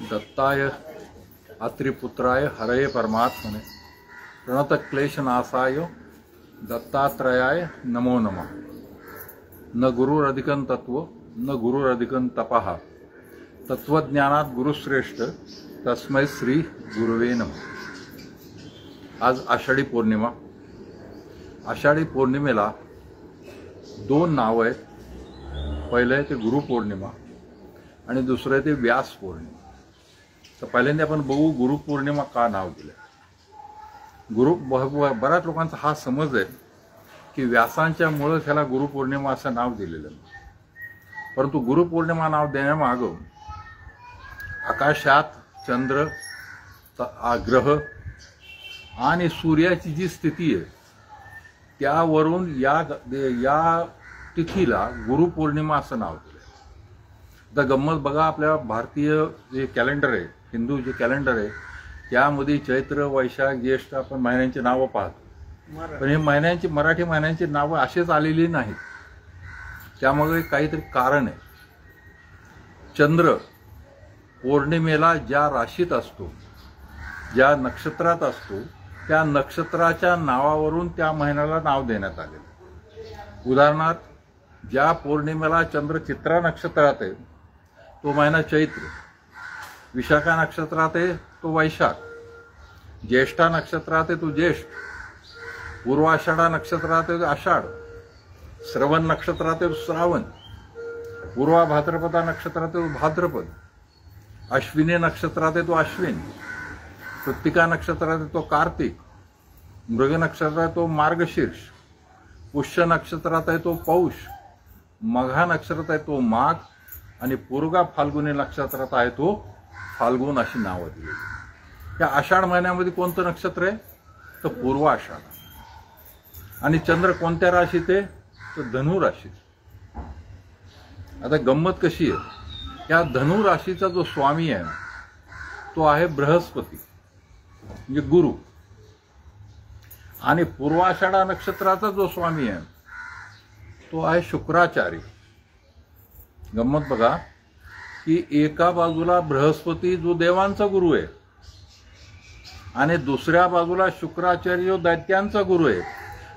दत्ताय अत्रिपुत्राय हरये परमात्मने प्रणतक्लेशनाशाय दत्तात्रयाय नमो नमः। न गुरुरधिकं तत्व न गुरुरधिकं तपः तत्वज्ञानात गुरुश्रेष्ठ तस्मै श्री गुरुवे नमः। आज आषाढी पौर्णिमा। आषाढी पौर्णिमेला दोन नावं आहेत। पहिलं आहे ते गुरुपौर्णिमा आणि दुसरं आहे ते व्यास पौर्णिमा। तर पहिल्यांदा आपण बघू गुरुपौर्णिमा का नाव दिलं। बऱ्याच लोकांचा हा समज आहे की व्यासांच्या मुळे त्याला गुरुपौर्णिमा असं नाव दिलेलं आहे। परंतु गुरुपौर्णिमा नाव देण्यामागं आकाशात चंद्र, ग्रह आणि सूर्याची जी स्थिती आहे त्यावरून या तिथीला गुरुपौर्णिमा असं नाव दिलं। आता गंमत बघा, आपल्या भारतीय जे कॅलेंडर आहे, हिंदू जे कॅलेंडर आहे त्यामध्ये चैत्र, वैशाख, ज्येष्ठ आपण महिन्यांची नावं पाहतो, पण हे मराठी महिन्यांची नावं असेच आलेली नाहीत। त्यामुळे काहीतरी कारण आहे। चंद्र पौर्णिमेला ज्या राशीत असतो, ज्या नक्षत्रात असतो, त्या नक्षत्राच्या नावावरून त्या महिन्याला नाव देण्यात आले। उदाहरणार्थ, ज्या पौर्णिमेला चंद्र चित्रा नक्षत्रात आहे तो महिना चैत्र, विशाखा नक्षत्रात आहे तो वैशाख, ज्येष्ठा नक्षत्रात आहे तो ज्येष्ठ, पूर्वाषाढा नक्षत्रात आहे तो आषाढ, श्रवण नक्षत्रात आहे तो श्रावण, पूर्वा भाद्रपदा नक्षत्रात आहे तो भाद्रपद, अश्विनी नक्षत्रात आहे तो अश्विन, कृत्तिका नक्षत्रात आहे तो कार्तिक, मृग नक्षत्रात तो मार्गशीर्ष, पुष्य नक्षत्रात आहे तो पौष, मघा नक्षत्रात आहे तो माघ आणि पूर्वा फाल्गुनी नक्षत्रात आहे तो फाल्गुन अशी नावं दिली। या आषाढ महिन्यामध्ये कोणतं नक्षत्र आहे तर पूर्व आषाढ। आणि चंद्र कोणत्या राशीत आहे तर धनु राशीत। आता गंमत कशी आहे, या धनु राशीचा जो स्वामी आहे तो आहे बृहस्पती म्हणजे गुरु, आणि पूर्वाषाढा नक्षत्राचा जो स्वामी आहे तो आहे शुक्राचार्य। गंमत बघा की एका बाजूला बृहस्पती जो देवांचा गुरु आहे आणि दुसऱ्या बाजूला शुक्राचार्य दैत्यांचा गुरु आहे,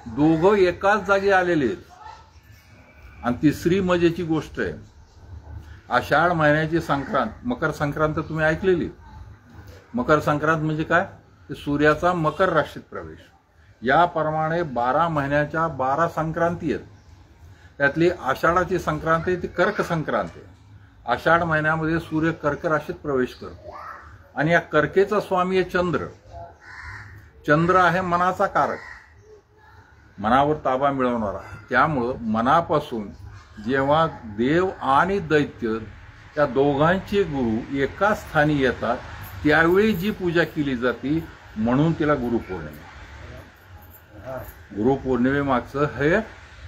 दोघं एकाच जागी आलेले आहेत। आणि तिसरी मजेची गोष्ट आहे, आषाढ महिन्याची संक्रांत, मकर संक्रांत तुम्ही ऐकलेली। मकर संक्रांत म्हणजे काय, ते सूर्याचा मकर राशीत प्रवेश। याप्रमाणे 12 महिन्याच्या 12 संक्रांती आहेत। त्यातली आषाढाची संक्रांत आहे ती कर्क संक्रांत आहे। आषाढ महिन्यामध्ये सूर्य कर्क राशीत प्रवेश करतो आणि या कर्केचा स्वामी आहे चंद्र। चंद्र आहे मनाचा कारक, मनावर ताबा मिळवणारा। त्यामुळं मनापासून जेव्हा देव आणि दैत्य त्या दोघांचे गुरु एका स्थानी येतात त्यावेळी जी पूजा केली जाते, म्हणून तिला गुरुपौर्णिमा। गुरुपौर्णिमेमागचं हे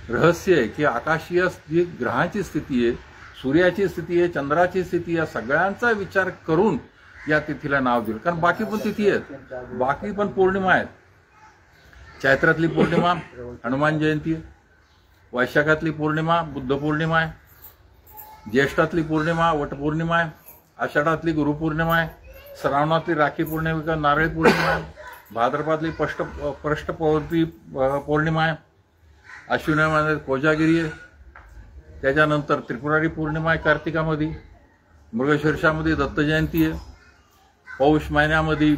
रहस्य आहे की आकाशीय जी ग्रहांची स्थिती आहे, सूर्याची स्थिती आहे, चंद्राची स्थिती आहे, सगळ्यांचा विचार करून या तिथीला नाव दिलं। कारण बाकी पण तिथी आहेत, बाकी पण पौर्णिमा आहेत। चैत्रातली पौर्णिमा हनुमान जयंती आहे, वैशाखातली पौर्णिमा बुद्ध पौर्णिमा आहे, ज्येष्ठातली पौर्णिमा वटपौर्णिमा आहे, आषाढातली गुरुपौर्णिमा आहे, श्रावणातली राखी पौर्णिमा नारळी पौर्णिमा आहे, भाद्रपदातली पृष्ठ पौर्णिमा आहे, अश्विनी महिन्यात कोजागिरी आहे, त्याच्यानंतर त्रिपुरारी पौर्णिमा आहे कार्तिकामध्ये, मृगशीर्षामध्ये दत्त जयंती आहे, पौष महिन्यामध्ये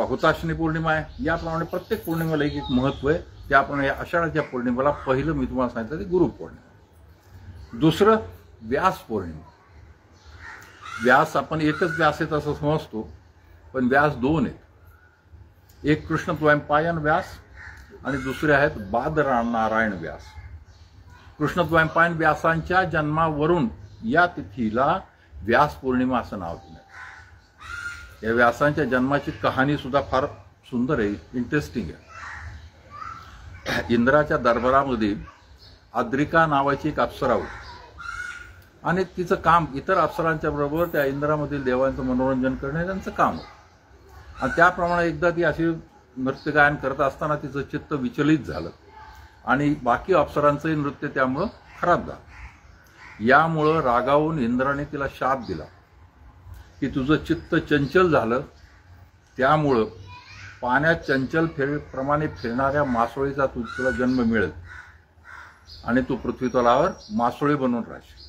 हुताशनी पौर्णिमा आहे। याप्रमाणे प्रत्येक पौर्णिमेला एक महत्व आहे। त्याप्रमाणे आषाढाच्या पौर्णिमेला पहिलं मी तुम्हाला सांगितलं ते गुरुपौर्णिमा। दुसरं व्यास पौर्णिमा। व्यास आपण एकच व्यास आहेत असं समजतो, पण व्यास दोन आहेत। एक कृष्णद्वैपायन व्यास आणि दुसरे आहेत बादरायण व्यास। कृष्णद्वैपायन व्यासांच्या जन्मावरून या तिथीला व्यास पौर्णिमा असं नाव दिलं। या व्यासांच्या जन्माची कहाणी सुद्धा फार सुंदर आहे, इंटरेस्टिंग आहे। इंद्राच्या दरबारामध्ये अद्रिका नावाची एक अप्सरा होती आणि तिचं काम इतर अप्सरांच्या बरोबर त्या इंद्रामधील देवांचं मनोरंजन करणे त्यांचं काम होतं। आणि त्याप्रमाणे एकदा ती अशी नृत्य गायन करत असताना तिचं चित्त विचलित झालं आणि बाकी अप्सरांचंही नृत्य त्यामुळं खराब झालं। यामुळं रागावून इंद्राने तिला शाप दिला की तुझं चित्त चंचल झालं, त्यामुळं पाण्यात चंचल प्रमाणे फिरणाऱ्या मासोळीचा तुला जन्म मिळेल आणि तू पृथ्वी तलावर मासोळी बनून राहशील.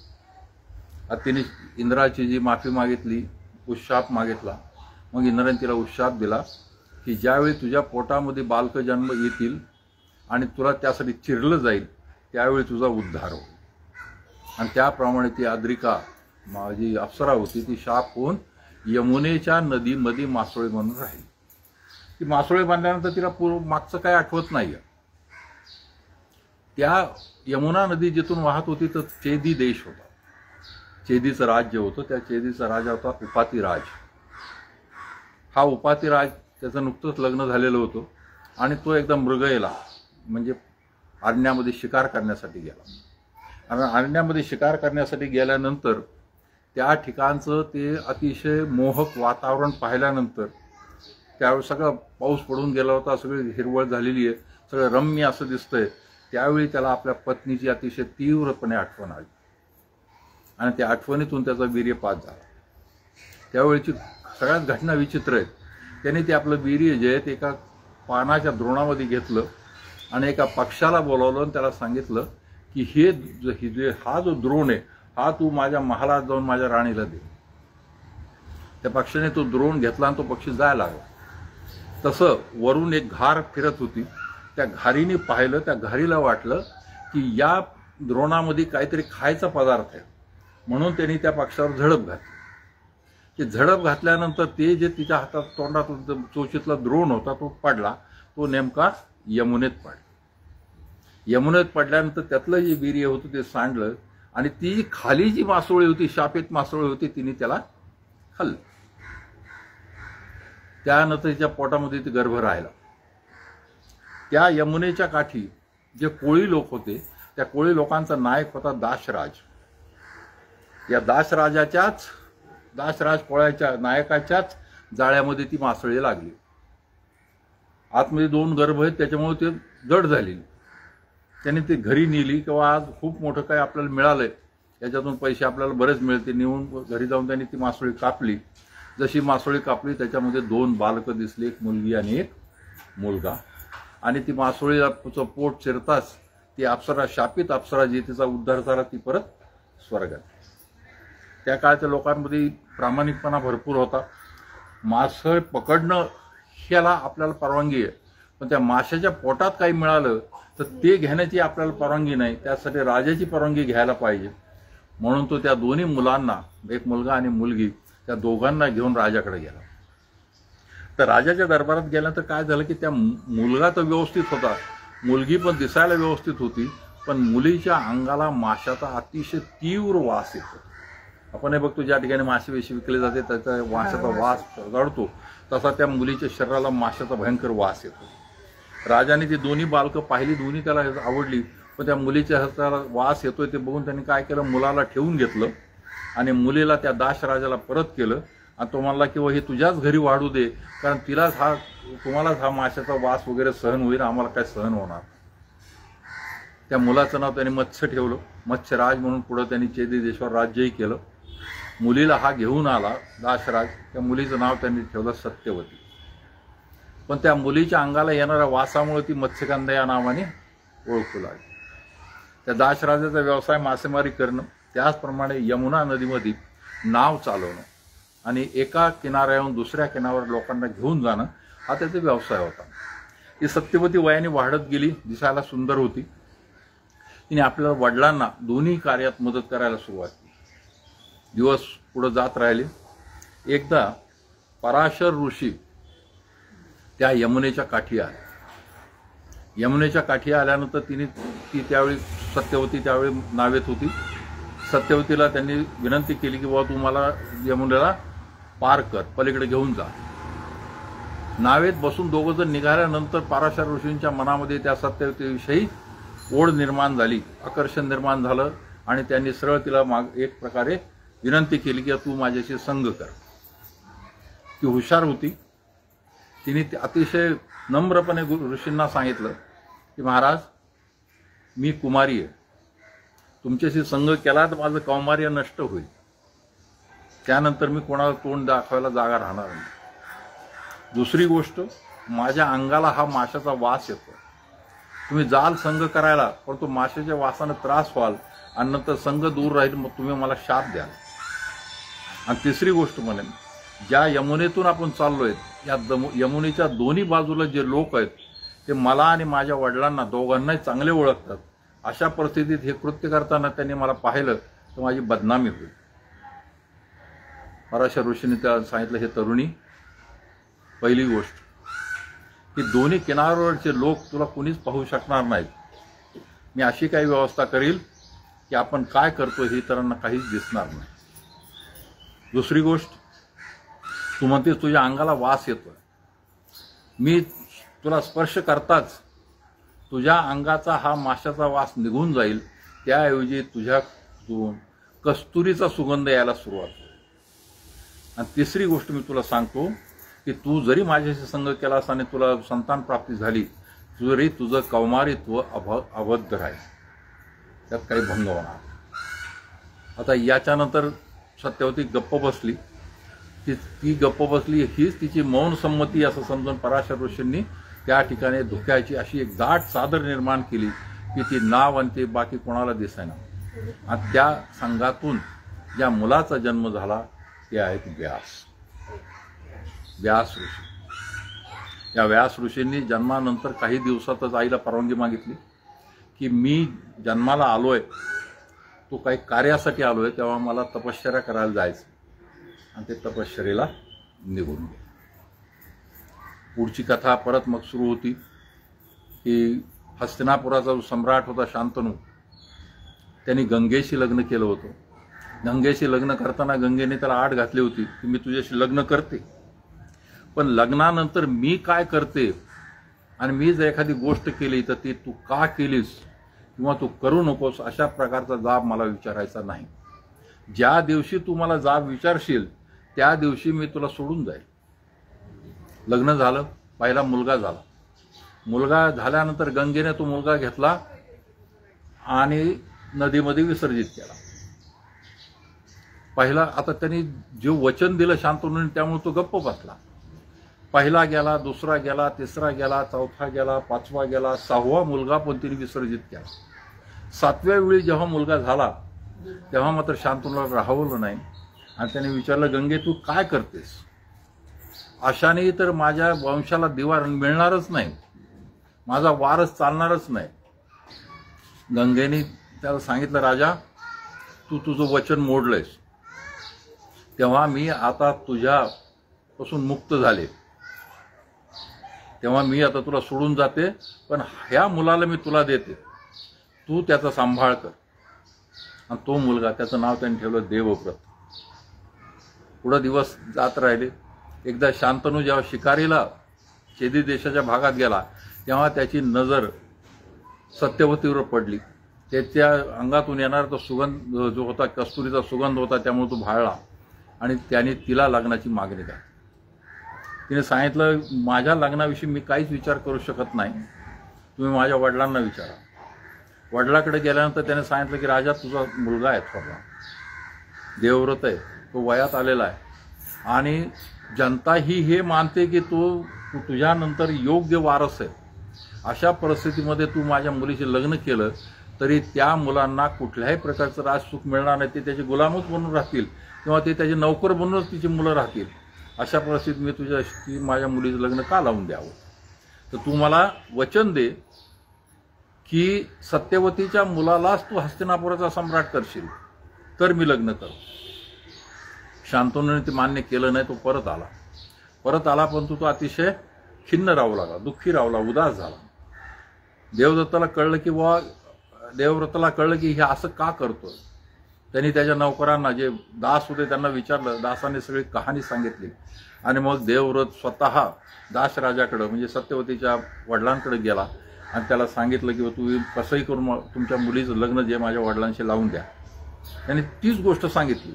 आता तिने इंद्राची जी माफी मागितली, उशाप मागितला, मग इंद्राने तिला उशाप दिला की ज्यावेळी तुझ्या पोटामध्ये बालक जन्म येतील आणि तुला त्यासाठी चिरलं जाईल त्यावेळी तुझा उद्धार होईल. आणि त्याप्रमाणे ती आद्रिका माझी अप्सरा होती, ती शाप होऊन यमुनेच्या नदीमध्ये मासोळी म्हणून राहिली. ती मासोळी बांधल्यानंतर तिला मागचं काय आठवत नाही. त्या यमुना नदी जिथून वाहत होती तर चेदी देश होता, चेदीचं राज्य होतं. त्या चेदीचा राजा होता उपातिराज. हा उपातिराज त्याचं नुकतंच लग्न झालेलं होतं आणि तो एकदम मृगयेला म्हणजे अरण्यामध्ये शिकार करण्यासाठी गेला. आणि अरण्यामध्ये शिकार करण्यासाठी गेल्यानंतर त्या ठिकाणचं ते अतिशय मोहक वातावरण पाहिल्यानंतर, त्यावेळी सगळं पाऊस पडून गेला होता, सगळी हिरवळ झालेली आहे, सगळं रम्य असं दिसतंय. त्यावेळी त्याला आपल्या पत्नीची अतिशय तीव्रपणे आठवण आली आणि त्या आठवणीतून त्याचा वीर्यपात झाला. त्यावेळीची सगळ्यात घटना विचित्र आहे. त्याने ते आपलं वीर्य जे आहे ते एका पानाच्या द्रोणामध्ये घेतलं आणि एका पक्षाला बोलावलं आणि त्याला सांगितलं की हा जो द्रोण आहे हा तू माझ्या महालात जाऊन माझ्या राणीला दे. त्या पक्षाने तो द्रोण घेतला आणि तो पक्षी जायला लागला. तसं वरून एक घार फिरत होती, त्या घारीने पाहिलं, त्या घारीला वाटलं की या द्रोणामध्ये काहीतरी खायचा पदार्थ आहे, म्हणून त्यांनी त्या पक्षावर झडप घातली. ते झडप घातल्यानंतर ते जे तिच्या हातात तोंडात चोचीतला द्रोण होता तो पडला, तो नेमका यमुनेत पडला. यमुनेत पडल्यानंतर त्यातलं जे वीर्य होतं ते सांडलं आणि ती खाली जी मासोळी होती, शापित मासोळी होती, तिने त्याला खाल्लं. त्यानंतर तिच्या पोटामध्ये ती गर्भ राहिला. त्या यमुनेच्या काठी जे कोळी लोक होते, त्या कोळी लोकांचा नायक होता दाशराज. या दाशराज कोळ्याच्या नायकाच्याच जाळ्यामध्ये ती मासळी लागली. आतमध्ये 2 गर्भ आहेत, त्याच्यामुळे ते जड झाली. त्याने ती घरी नेली किंवा आज खूप मोठं काय आपल्याला मिळालंय, याच्यातून पैसे आपल्याला बरेच मिळते, नेऊन घरी जाऊन त्यांनी ती मासोळी कापली. जशी मासोळी कापली त्याच्यामध्ये 2 बालकं दिसली, एक मुलगी आणि एक मुलगा. आणि ती मासोळीचं पोट चिरताच ती अप्सरा, शापित अप्सरा जी तिचा उद्धार झाला, ती परत स्वर्गात. त्या काळच्या लोकांमध्ये प्रामाणिकपणा भरपूर होता. मासे पकडणं ह्याला आपल्याला परवानगी आहे, पण त्या माशाच्या पोटात काही मिळालं तर ते घेण्याची आपल्याला परवानगी नाही. त्यासाठी राजाची परवानगी घ्यायला पाहिजे. म्हणून तो त्या दोन्ही मुलांना, एक मुलगा आणि मुलगी, त्या दोघांना घेऊन राजाकडे गेला. तर राजाच्या दरबारात गेल्यानंतर काय झालं की त्या मुलगा तर व्यवस्थित होता, मुलगी पण दिसायला व्यवस्थित होती, पण मुलीच्या अंगाला माशाचा अतिशय तीव्र वास येतो. आपण हे बघतो ज्या ठिकाणी मासे वेशी विकले जाते त्याचा माशाचा वास गळतो, तसा त्या मुलीच्या शरीराला माशाचा भयंकर वास येतो. राजाने ती दोन्ही बालकं पाहिली, दोन्ही त्याला आवडली, पण त्या मुलीच्या हाताला वास येतोय ते बघून त्यांनी काय केलं, मुलाला ठेवून घेतलं आणि मुलीला त्या दाशराजाला परत केलं. आणि तो म्हणला की हे तुझ्याच घरी वाढू दे, कारण तुम्हालाच हा माशाचा वास वगैरे सहन होईल, आम्हाला काय सहन होणार. त्या मुलाचं नाव त्यांनी मत्स्य ठेवलं, मत्स्यराज म्हणून. पुढे त्यांनी चेदी देशावर राज्यही केलं. मुलीला हा घेऊन आला दाशराज, त्या मुलीचं नाव त्यांनी ठेवलं सत्यवती. पण त्या मुलीच्या अंगाला येणाऱ्या वासामुळे ती मत्स्यगंधा या नावाने ओळखू लागली. त्या दाशराजाचा व्यवसाय मासेमारी करणं, त्याचप्रमाणे यमुना नदीमध्ये नाव चालवणं आणि एका किनाऱ्याहून दुसऱ्या किनाऱ्यावर लोकांना घेऊन जाणं, हा त्याचा व्यवसाय होता. ही सत्यवती वयाने वाढत गेली, दिसायला सुंदर होती. तिने आपल्या वडिलांना दोन्ही कार्यात मदत करायला सुरुवात केली. दिवस पुढे जात राहिले. एकदा पराशर ऋषी त्या यमुनेच्या काठी आले. यमुनेच्या काठी आल्यानंतर ती त्यावेळी सत्यवती त्यावेळी नावेत होती. सत्यवतीला त्यांनी विनंती केली की बाबा तू मला यमुनेला पार कर, पलीकडे घेऊन जा. नावेत बसून दोघं जण निघाल्यानंतर पराशर ऋषींच्या मनामध्ये त्या सत्यवतीविषयी ओढ निर्माण झाली, आकर्षण निर्माण झालं आणि त्यांनी सरळ तिला एक प्रकारे विनंती केली की तू माझ्याशी संग कर. ती हुशार होती. तिने अतिशय नम्रपणे ऋषींना सांगितलं की महाराज, मी कुमारी आहे, तुमच्याशी संग केला तर माझं कौमार्य नष्ट होईल. त्यानंतर मी कोणाला तोंड दाखवायला जागा राहणार नाही. दुसरी गोष्ट, माझ्या अंगाला हा माशाचा वास येतो. तुम्ही जाल संघ करायला, पण तो माशाच्या वासाने त्रास व्हाल आणि नंतर संघ दूर राहील, मग तुम्ही मला शाप द्याल. आणि तिसरी गोष्ट म्हणेन, ज्या यमुनेतून आपण चाललोय, या यमुनेच्या दोन्ही बाजूला जे लोक आहेत ते मला आणि माझ्या वडिलांना दोघांनाही चांगले ओळखतात. अशा परिस्थितीत हे कृत्य करताना त्यांनी मला पाहिलं तर माझी बदनामी होईल. पराशर ऋषींनी त्याला सांगितलं, हे तरुणी, पहिली गोष्ट की दोन्ही किनाऱ्यावरचे लोक तुला कुणीच पाहू शकणार नाहीत. मी अशी काही व्यवस्था करील की आपण काय करतो हे इतरांना काहीच दिसणार नाही. दुसरी गोष्ट, तू म्हणतेस तुझ्या अंगाला वास येतोय. मी तुला स्पर्श करताच तुझ्या अंगाचा हा माशाचा वास निघून जाईल, त्याऐवजी तुझ्यातून कस्तुरीचा सुगंध यायला सुरुवात होईल. आणि तिसरी गोष्ट मी तुला सांगतो की तू जरी माझ्याशी संग केलास आणि तुला संतान प्राप्ती झाली, जरी तुझं कौमारित्व अबद्ध राहील, त्यात काही भंग होणार. आता याच्यानंतर सत्यवती गप्प बसली. ती गप्प बसली हीच तिची मौन संमती असं समजून पराशर ऋषींनी त्या ठिकाणी धुक्याची अशी एक दाट चादर निर्माण केली की ती नाव आणि ते बाकी कोणाला दिसेना. आणि त्या संघातून ज्या मुलाचा जन्म झाला ते आहेत व्यास ऋषी. या व्यास ऋषींनी जन्मानंतर काही दिवसातच आईला परवानगी मागितली की मी जन्माला आलोय, तो काही कार्यासाठी आलोय, तेव्हा मला तपश्चर्या करायला जायचं. आणि ते तपश्चर्येला निघून गेले. पुढची कथा परत मग सुरू होती की हस्तिनापुराचा जो सम्राट होता शांतनू, त्यांनी गंगेशी लग्न केलं होतं. गंगेशी लग्न करताना गंगेने त्याला आड घातली होती की मी तुझ्याशी लग्न करते, पण लग्नानंतर मी काय करते आणि मी जर एखादी गोष्ट केली तर ती तू का केलीस किंवा तू करू नकोस अशा प्रकारचा जाब मला विचारायचा नाही. ज्या दिवशी तू मला जाब विचारशील त्या दिवशी मी तुला सोडून जाईल. लग्न झालं, पहिला मुलगा झाला. मुलगा झाल्यानंतर गंगेने तो मुलगा घेतला आणि नदीमध्ये विसर्जित केला. पहिला, आता त्यांनी जे वचन दिलं शांतनूने त्यामुळे तो गप्प बसला. पहिला गेला, दुसरा गेला, तिसरा गेला, चौथा गेला, पाचवा गेला, सहावा मुलगा पण तिने विसर्जित केला. सातव्या वेळी जेव्हा मुलगा झाला तेव्हा मात्र शांतनूला राहवलं नाही आणि त्याने विचारलं, गंगे तू काय करतेस? अशाने तर माझ्या वंशाला दिवा मिळणारच नाही, माझा वारस चालणारच नाही. गंगेने त्याला सांगितलं, राजा तू तुझं वचन मोडलंयस, तेव्हा मी आता तुझ्यापासून मुक्त झाले, तेव्हा मी आता तुला सोडून जाते, पण ह्या मुलाला मी तुला देते, तू त्याचा सांभाळ कर. आणि तो मुलगा, त्याचं नाव त्यांनी ठेवलं देवव्रत. पुढं दिवस जात राहिले. एकदा शांतनू जेव्हा शिकारीला चेदी देशाच्या भागात गेला तेव्हा त्याची नजर सत्यवतीवर पडली. त्याच्या अंगातून येणारा तो सुगंध जो होता, कस्तुरीचा सुगंध होता, त्यामुळे तो भाळला आणि त्याने तिला लग्नाची मागणी केली. तिने सांगितलं, माझ्या लग्नाविषयी मी काहीच विचार करू शकत नाही, तुम्ही माझ्या वडिलांना विचारा. वडिलाकडे गेल्यानंतर त्याने सांगितलं की राजा तुझा मुलगा आहे, थोरला देवव्रत आहे, तो वयात आलेला आहे आणि जनता ही हे मानते की तू तुझ्यानंतर योग्य वारस आहे. अशा परिस्थितीमध्ये तू माझ्या मुलीशी लग्न केलं तरी त्या मुलांना कुठल्याही प्रकारचं राजसुख मिळणार नाही, ते त्याचे गुलामच बनून राहतील किंवा ते त्याचे नौकर बनूनच तिची मुलं राहतील. अशा परिस्थितीत मी तुझ्याशी माझ्या मुलीचं लग्न का लावून द्यावं? तर तू मला वचन दे की सत्यवतीच्या मुलालाच तू हस्तिनापुराचा सम्राट करशील तर मी लग्न करू. शांतनूने ते मान्य केलं नाही. तो परत आला पण तो अतिशय खिन्न राहू लागला, दुःखी राहू लागला, उदास झाला. देवव्रताला कळलं की हे असं का करतोय. त्यांनी त्याच्या नौकरांना, जे दास होते त्यांना विचारलं. दासाने सगळी कहाणी सांगितली आणि मग देवव्रत स्वतः दासराजाकडे म्हणजे सत्यवतीच्या वडिलांकडे गेला आणि त्याला सांगितलं की तुम्ही कसंही करून तुमच्या मुलीचं लग्न जे माझ्या वडिलांशी लावून द्या. त्यांनी तीच गोष्ट सांगितली.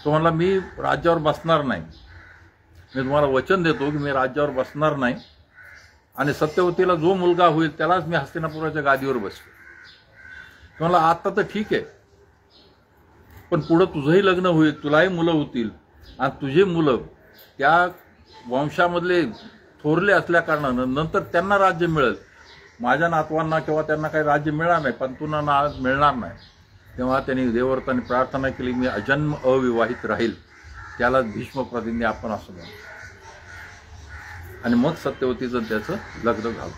तो म्हणला, मी राज्यावर बसणार नाही, मी तुम्हाला वचन देतो की मी राज्यावर बसणार नाही आणि सत्यवतीला जो मुलगा होईल त्यालाच मी हस्तिनापुराच्या गादीवर बसतो. तो म्हणला, आता तर ठीक आहे, पण पुढं तुझंही लग्न होईल, तुलाही मुलं होतील आणि तुझे मुलं त्या वंशामधले थोरले असल्या कारणानं नंतर त्यांना राज्य मिळेल. माझ्या नातवांना किंवा त्यांना काही राज्य मिळणार नाही, पंतूंना मिळणार नाही. तेव्हा त्यांनी देवव्रतांनी प्रार्थना केली, मी अजन्म अविवाहित राहील, त्याला भीष्म प्रतिज्ञा आपण असं म्हणू. आणि मग सत्यवतीचं त्याचं लग्न झालं.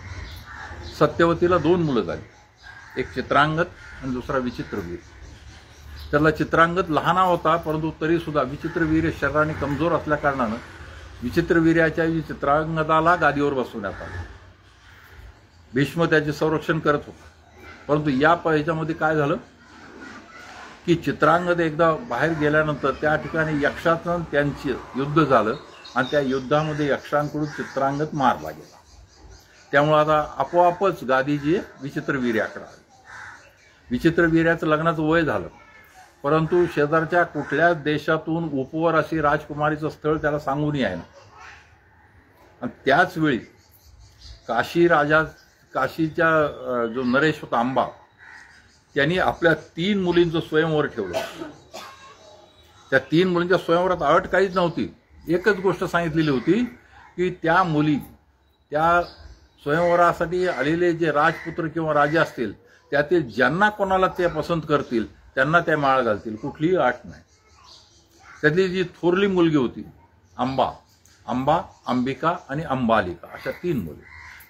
सत्यवतीला 2 मुलं झाली, एक चित्रांगद आणि दुसरा विचित्रवीर. त्याला चित्रांगद लहाना होता, परंतु तरी सुद्धा विचित्रवीर्य शरीराने कमजोर असल्या कारणानं विचित्रवीर्याच्या चित्रांगदाला गादीवर बसवण्यात आलं. भीष्म त्याचे संरक्षण करत होता. परंतु या ह्याच्यामध्ये काय झालं की चित्रांगद एकदा बाहेर गेल्यानंतर त्या ठिकाणी यक्षाचं त्यांचे युद्ध झालं आणि त्या युद्धामध्ये यक्षांकडून चित्रांगद मारला गेला. त्यामुळे आता आपोआपच गादी जी विचित्रवीर्याकडे आली. विचित्रवीर्याचं लग्नाचं वय झालं, परंतु शेजारच्या कुठल्याच देशातून उपवर अशी राजकुमारीचं स्थळ त्याला सांगून यायला. आणि त्याच वेळी काशीच्या जो नरेश होता अंबा, त्यांनी आपल्या 3 मुलींचं स्वयंवर ठेवलं. त्या 3 मुलींच्या स्वयंवरात अट काहीच नव्हती. एकच गोष्ट सांगितलेली होती की त्या मुली त्या स्वयंवरासाठी आलेले जे राजपुत्र किंवा राजे असतील त्यातील ज्यांना कोणाला ते पसंत करतील त्यांना त्या माळ घालतील, कुठलीही अट नाही. त्यातली जी थोरली मुलगी होती अंबा, अंबिका आणि अंबालिका, अशा 3 मुली.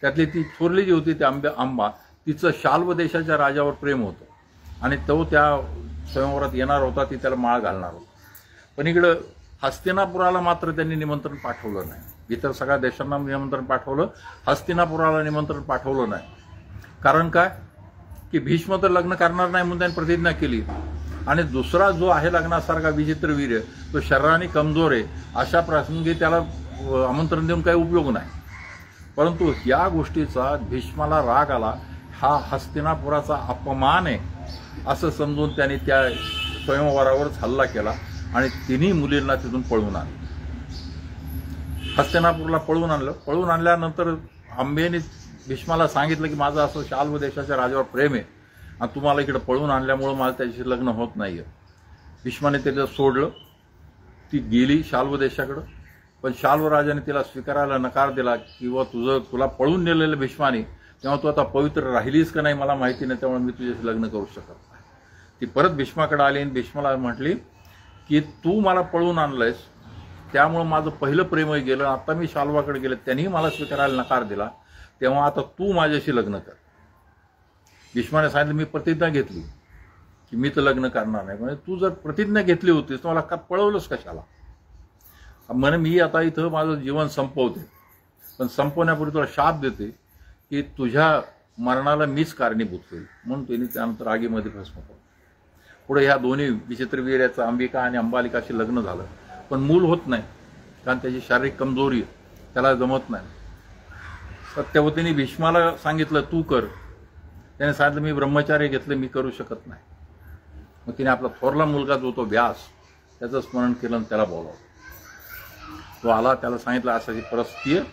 त्यातली ती थोरली जी होती ती अंबा, तिचं शाल्व देशाच्या राजावर प्रेम होतं आणि तो त्या स्वयंवरात येणार होता, ती त्याला माळ घालणार होता. पण इकडं हस्तिनापुराला मात्र त्यांनी निमंत्रण पाठवलं नाही. इतर सगळ्या देशांना निमंत्रण पाठवलं, हस्तिनापुराला निमंत्रण पाठवलं नाही. कारण काय की भीष्म तर लग्न करणार नाही म्हणून त्यांनी प्रतिज्ञा केली. आणि दुसरा जो आहे लग्नासारखा विचित्रवीर्य, तो शरीराने कमजोर आहे, अशा प्रसंगी त्याला आमंत्रण देऊन काही उपयोग नाही. परंतु या गोष्टीचा भीष्माला राग आला. हा हस्तिनापुराचा अपमान आहे असं समजून त्यांनी त्या स्वयंवरावरच हल्ला केला आणि 3 मुलींना तिथून पळवून आणलं. हस्तिनापूरला पळवून आणल्यानंतर अंबेने भीष्माला सांगितलं की माझं असं शाल्व देशाच्या राजावर प्रेम आहे आणि तुम्हाला इकडे पळवून आणल्यामुळं मला त्याच्याशी लग्न होत नाहीये. भीष्माने त्याला सोडलं. ती गेली शाल्व देशाकडं, पण शाल्व राजाने तिला स्वीकारायला नकार दिला किंवा तुला पळून नेलेलं भीष्माने, तेव्हा तू आता पवित्र राहिलीस का नाही मला माहिती नाही, त्यामुळे मी तुझ्याशी लग्न करू शकत नाही. ती परत भीष्माकडे आली आणि भीष्माला म्हटली की तू मला पळून आणलंयस, त्यामुळं माझं पहिलं प्रेमही गेलं. आता मी शाल्वाकडे गेले, त्यांनीही मला स्वीकारायला नकार दिला, तेव्हा आता तू माझ्याशी लग्न कर. भीष्माने सांगितलं मी प्रतिज्ञा घेतली की मी तर लग्न करणार नाही. म्हणजे तू जर प्रतिज्ञा घेतली होतीस तर मला का पळवलंस कशाला. म्हणे मी आता इथं माझं जीवन संपवते, पण संपवण्यापूर्वी तुला शाप देते की तुझ्या मरणाला मीच कारणीभूत होईल. म्हणून त्यांनी त्यानंतर आगीमध्ये भस्म केलं. पुढे ह्या दोन्ही विचित्रवीर्याचं अंबिका आणि अंबालिकाशी लग्न झालं, पण मूल होत नाही कारण त्याची शारीरिक कमजोरी आहे, त्याला जमत नाही. सत्यवतीने भीष्माला सांगितलं तू कर. त्याने सांगितलं मी ब्रह्मचार्य घेतलं, मी करू शकत नाही. मग तिने आपला थोरला मुलगा जो तो व्यास, त्याचं स्मरण केलं आणि त्याला बोलावलं. तो आला, त्याला सांगितलं अशी परिस्थिती आहे,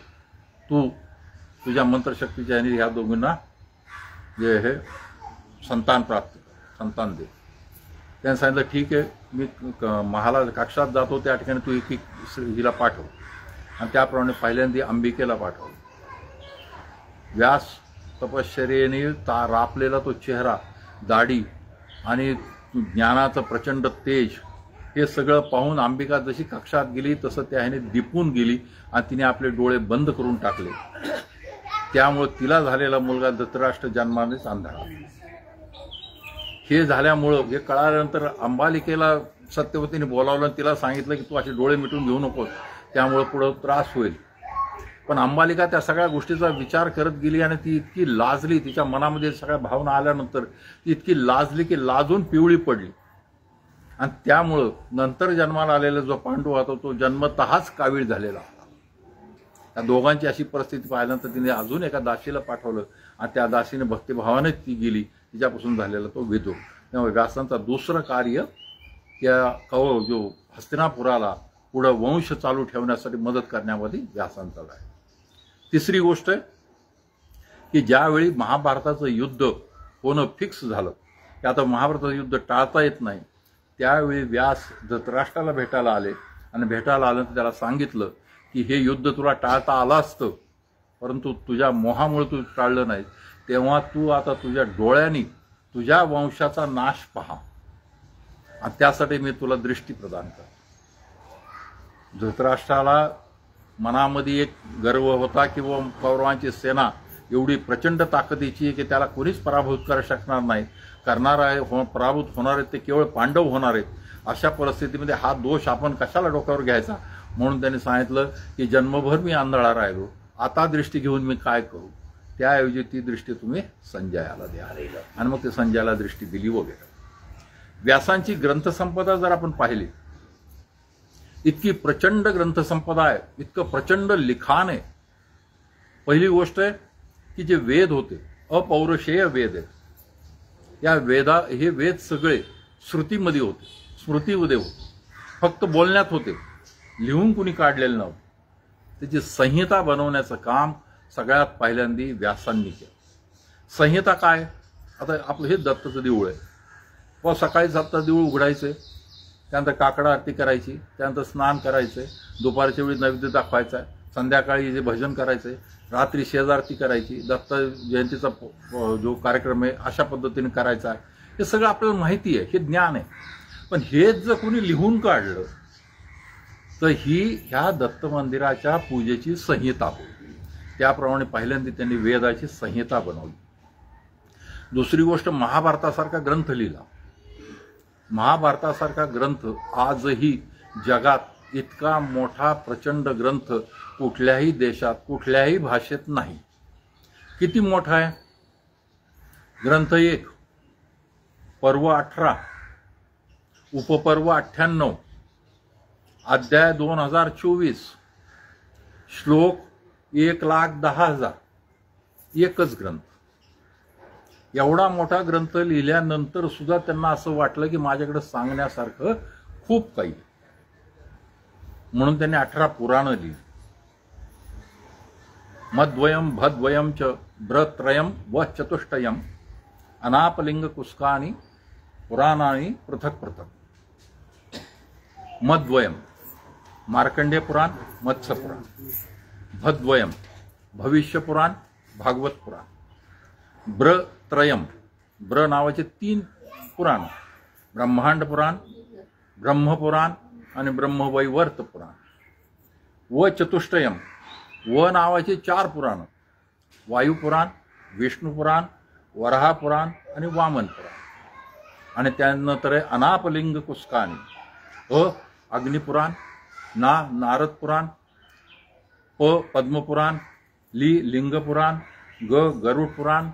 तू तुझ्या मंत्रशक्तीच्या ह्याने ह्या दोघींना जे हे संतान संतान दे. त्याने सांगितलं ठीक आहे, मी महाला कक्षात जातो, त्या ठिकाणी तू एक हिला पाठव. आणि त्याप्रमाणे पहिल्यांदा अंबिकेला पाठवलं. व्यास तपश्चर्येने रापलेला तो चेहरा, दाढी आणि ज्ञानाचं प्रचंड तेज, हे सगळं पाहून अंबिका जशी कक्षात गेली तसं त्या ह्याने दिपून गेली आणि तिने आपले डोळे बंद करून टाकले. त्यामुळे तिला झालेला मुलगा धृतराष्ट्र जन्मानेच अंधारा. हे झाल्यामुळं हे कळाल्यानंतर अंबालिकेला सत्यवतीने बोलावलं आणि तिला सांगितलं की तू असे डोळे मिटून घेऊ नकोस, त्यामुळे पुढं त्रास होईल. पण अंबालिका त्या सगळ्या गोष्टीचा विचार करत गेली आणि ती इतकी लाजली, तिच्या मनामध्ये सगळ्या भावना आल्यानंतर ती इतकी लाजली की लाजून पिवळी पडली. आणि त्यामुळं नंतर जन्माला आलेला जो पांडू होता तो जन्मतःच कावीळ झालेला होता. त्या दोघांची अशी परिस्थिती पाहिल्यानंतर तिने अजून एका दासीला पाठवलं आणि त्या दासीने भक्तिभावानेच ती गेली. तिच्यापासून झालेला तो विदुर. त्यामुळे व्यासांचा दुसरं कार्य त्या जो हस्तिनापुराला पुढं वंश चालू ठेवण्यासाठी मदत करण्यामध्ये व्यासांचा आहे. तिसरी गोष्ट आहे की ज्यावेळी महाभारताचं युद्ध होणं फिक्स झालं की आता महाभारताचं युद्ध टाळता येत नाही, त्यावेळी व्यास धृतराष्ट्राला भेटायला आले आणि भेटायला आलं तर त्याला सांगितलं की हे युद्ध तुला टाळता आलं असतं, परंतु तुझ्या मोहामुळे तू टाळलं नाही. तेव्हा तू आता तुझ्या डोळ्यांनी तुझ्या वंशाचा नाश पहा आणि त्यासाठी मी तुला दृष्टी प्रदान करतो. धृतराष्ट्राला मनामध्ये एक गर्व होता की व कौरवांची सेना एवढी प्रचंड ताकदीची आहे की त्याला कोणीच पराभूत करू शकणार नाही. करणार आहे पराभूत होणार आहेत ते केवळ पांडव होणार आहेत. अशा परिस्थितीमध्ये हा दोष आपण कशाला डोक्यावर घ्यायचा, म्हणून त्यांनी सांगितलं की जन्मभर मी आंधळा राहिलो, आता दृष्टी घेऊन मी काय करू. त्याऐवजी ती दृष्टी तुम्ही संजयाला द्या आणि मग ते संजयाला दृष्टी दिली वगैरे. व्यासांची ग्रंथसंपदा जर आपण पाहिली, इतकी प्रचंड ग्रंथसंपदा आहे, इतकं प्रचंड लिखाण आहे. पहिली गोष्ट आहे की जे वेद होते अपौरुषेय वेद आहेत. या हे वेद सगळे श्रुतीमध्ये होते, स्मृतीमध्ये होते, फक्त बोलण्यात होते, लिहून कुणी काढलेलं नव्हतं. त्याची संहिता बनवण्याचं काम सगळ्यात पहिल्यांदा व्यासांनी केलं. संहिता काय, आता आपलं हे दत्ताचं देऊळ आहे, व सकाळी 7 देऊळ उघडायचे, त्यानंतर काकडा आरती करायची, त्यानंतर स्नान करायचे, दुपारच्या वेळी नैवेद्य दाखवायचा आहे, संध्याकाळी जे भजन करायचे, रात्री शेजारती करायची, दत्त जयंतीचा जो कार्यक्रम आहे अशा पद्धतीने करायचा आहे. हे सगळं आपल्याला माहिती आहे, हे ज्ञान आहे. पण हेच जर कोणी लिहून काढलं तर ही ह्या दत्त मंदिराच्या पूजेची संहिता होती. त्याप्रमाणे पहिल्यांदा त्यांनी वेदाची संहिता बनवली. दुसरी गोष्ट, महाभारतासारखा ग्रंथ लिहिला. महाभारतासारखा ग्रंथ आजही जगात इतका मोठा प्रचंड ग्रंथ कुठल्याही देशात कुठल्याही भाषेत नाही. किती मोठा आहे ग्रंथ? 1, पर्व 18, उपपर्व 98, अध्याय 2024, श्लोक 1,10,000. एकच ग्रंथ. एवढा मोठा ग्रंथ लिहिल्यानंतर सुद्धा त्यांना असं वाटलं की माझ्याकडे सांगण्यासारखं खूप काही, म्हणून त्यांनी 18 पुराणं लिहिली. मद्वयम भद्वयम च ब्रत्रयम व चतुष्टयम अनापलिंग कुस्कानी पुराणानी पृथक पृथक. मद्वयम मार्कंडेय पुराण, मत्स्य पुराण. भद्वयम भविष्य पुराण, भागवत पुराण. ब्रत्रयम, ब्र नावाचे 3 पुराण, ब्रह्मांड पुराण, ब्रह्मपुराण आणि ब्रह्मवैवर्त पुराण. व चतुष्टयम, व नावाचे 4 पुराण, वायुपुराण, विष्णुपुराण, वराह पुराण आणि वामन पुराण. आणि त्यानंतर अनापलिंग कुस्कानी, अग्निपुराण, नारद पुराण, पद्मपुराण, लिंगपुराण, गरुड पुराण,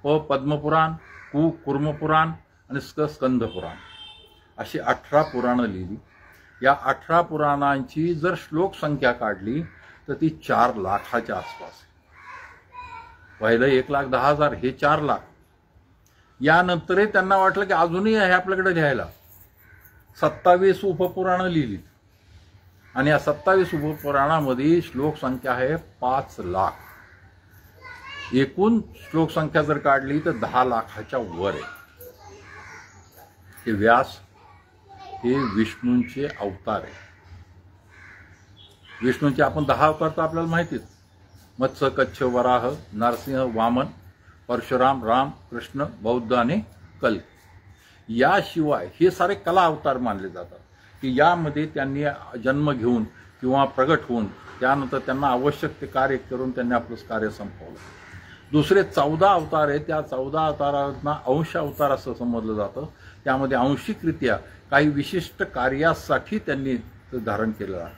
पद्मपुराण, कुर्मपुराण आणि स्कंद पुराण. अशी 18 पुराणं लिहिली. या 18 पुराणांची जर श्लोक संख्या काढली तर ती 4 लाखाच्या आसपास. पहिलं 1,10,000, हे 4 लाख. यानंतरही त्यांना वाटलं की अजूनही आहे आपल्याकडे लिहायला. 27 उपपुराणं लिहिली आणि या 27 उपपुराणामध्ये श्लोक संख्या आहे 5 लाख. एकूण श्लोक संख्या जर काढली तर 10 लाखाच्या वर आहे. हे व्यास हे विष्णूंचे अवतार आहे. विष्णूंचे आपण 10 अवतार तर आपल्याला माहितीच. मत्स्य, कच्छ, वराह, नरसिंह, वामन, परशुराम, राम, कृष्ण, बौद्ध आणि कल्की. याशिवाय हे सारे कला अवतार मानले जातात की यामध्ये त्यांनी जन्म घेऊन किंवा प्रगट होऊन त्यानंतर त्यांना आवश्यक ते कार्य करून त्यांनी आपलं कार्य संपवलं. दुसरे 14 अवतार आहेत. त्या 14 अवतारांना अंश अवतार असं समजलं जातं. त्यामध्ये आंशिकरित्या काही विशिष्ट कार्यासाठी त्यांनी धारण केलं आहे.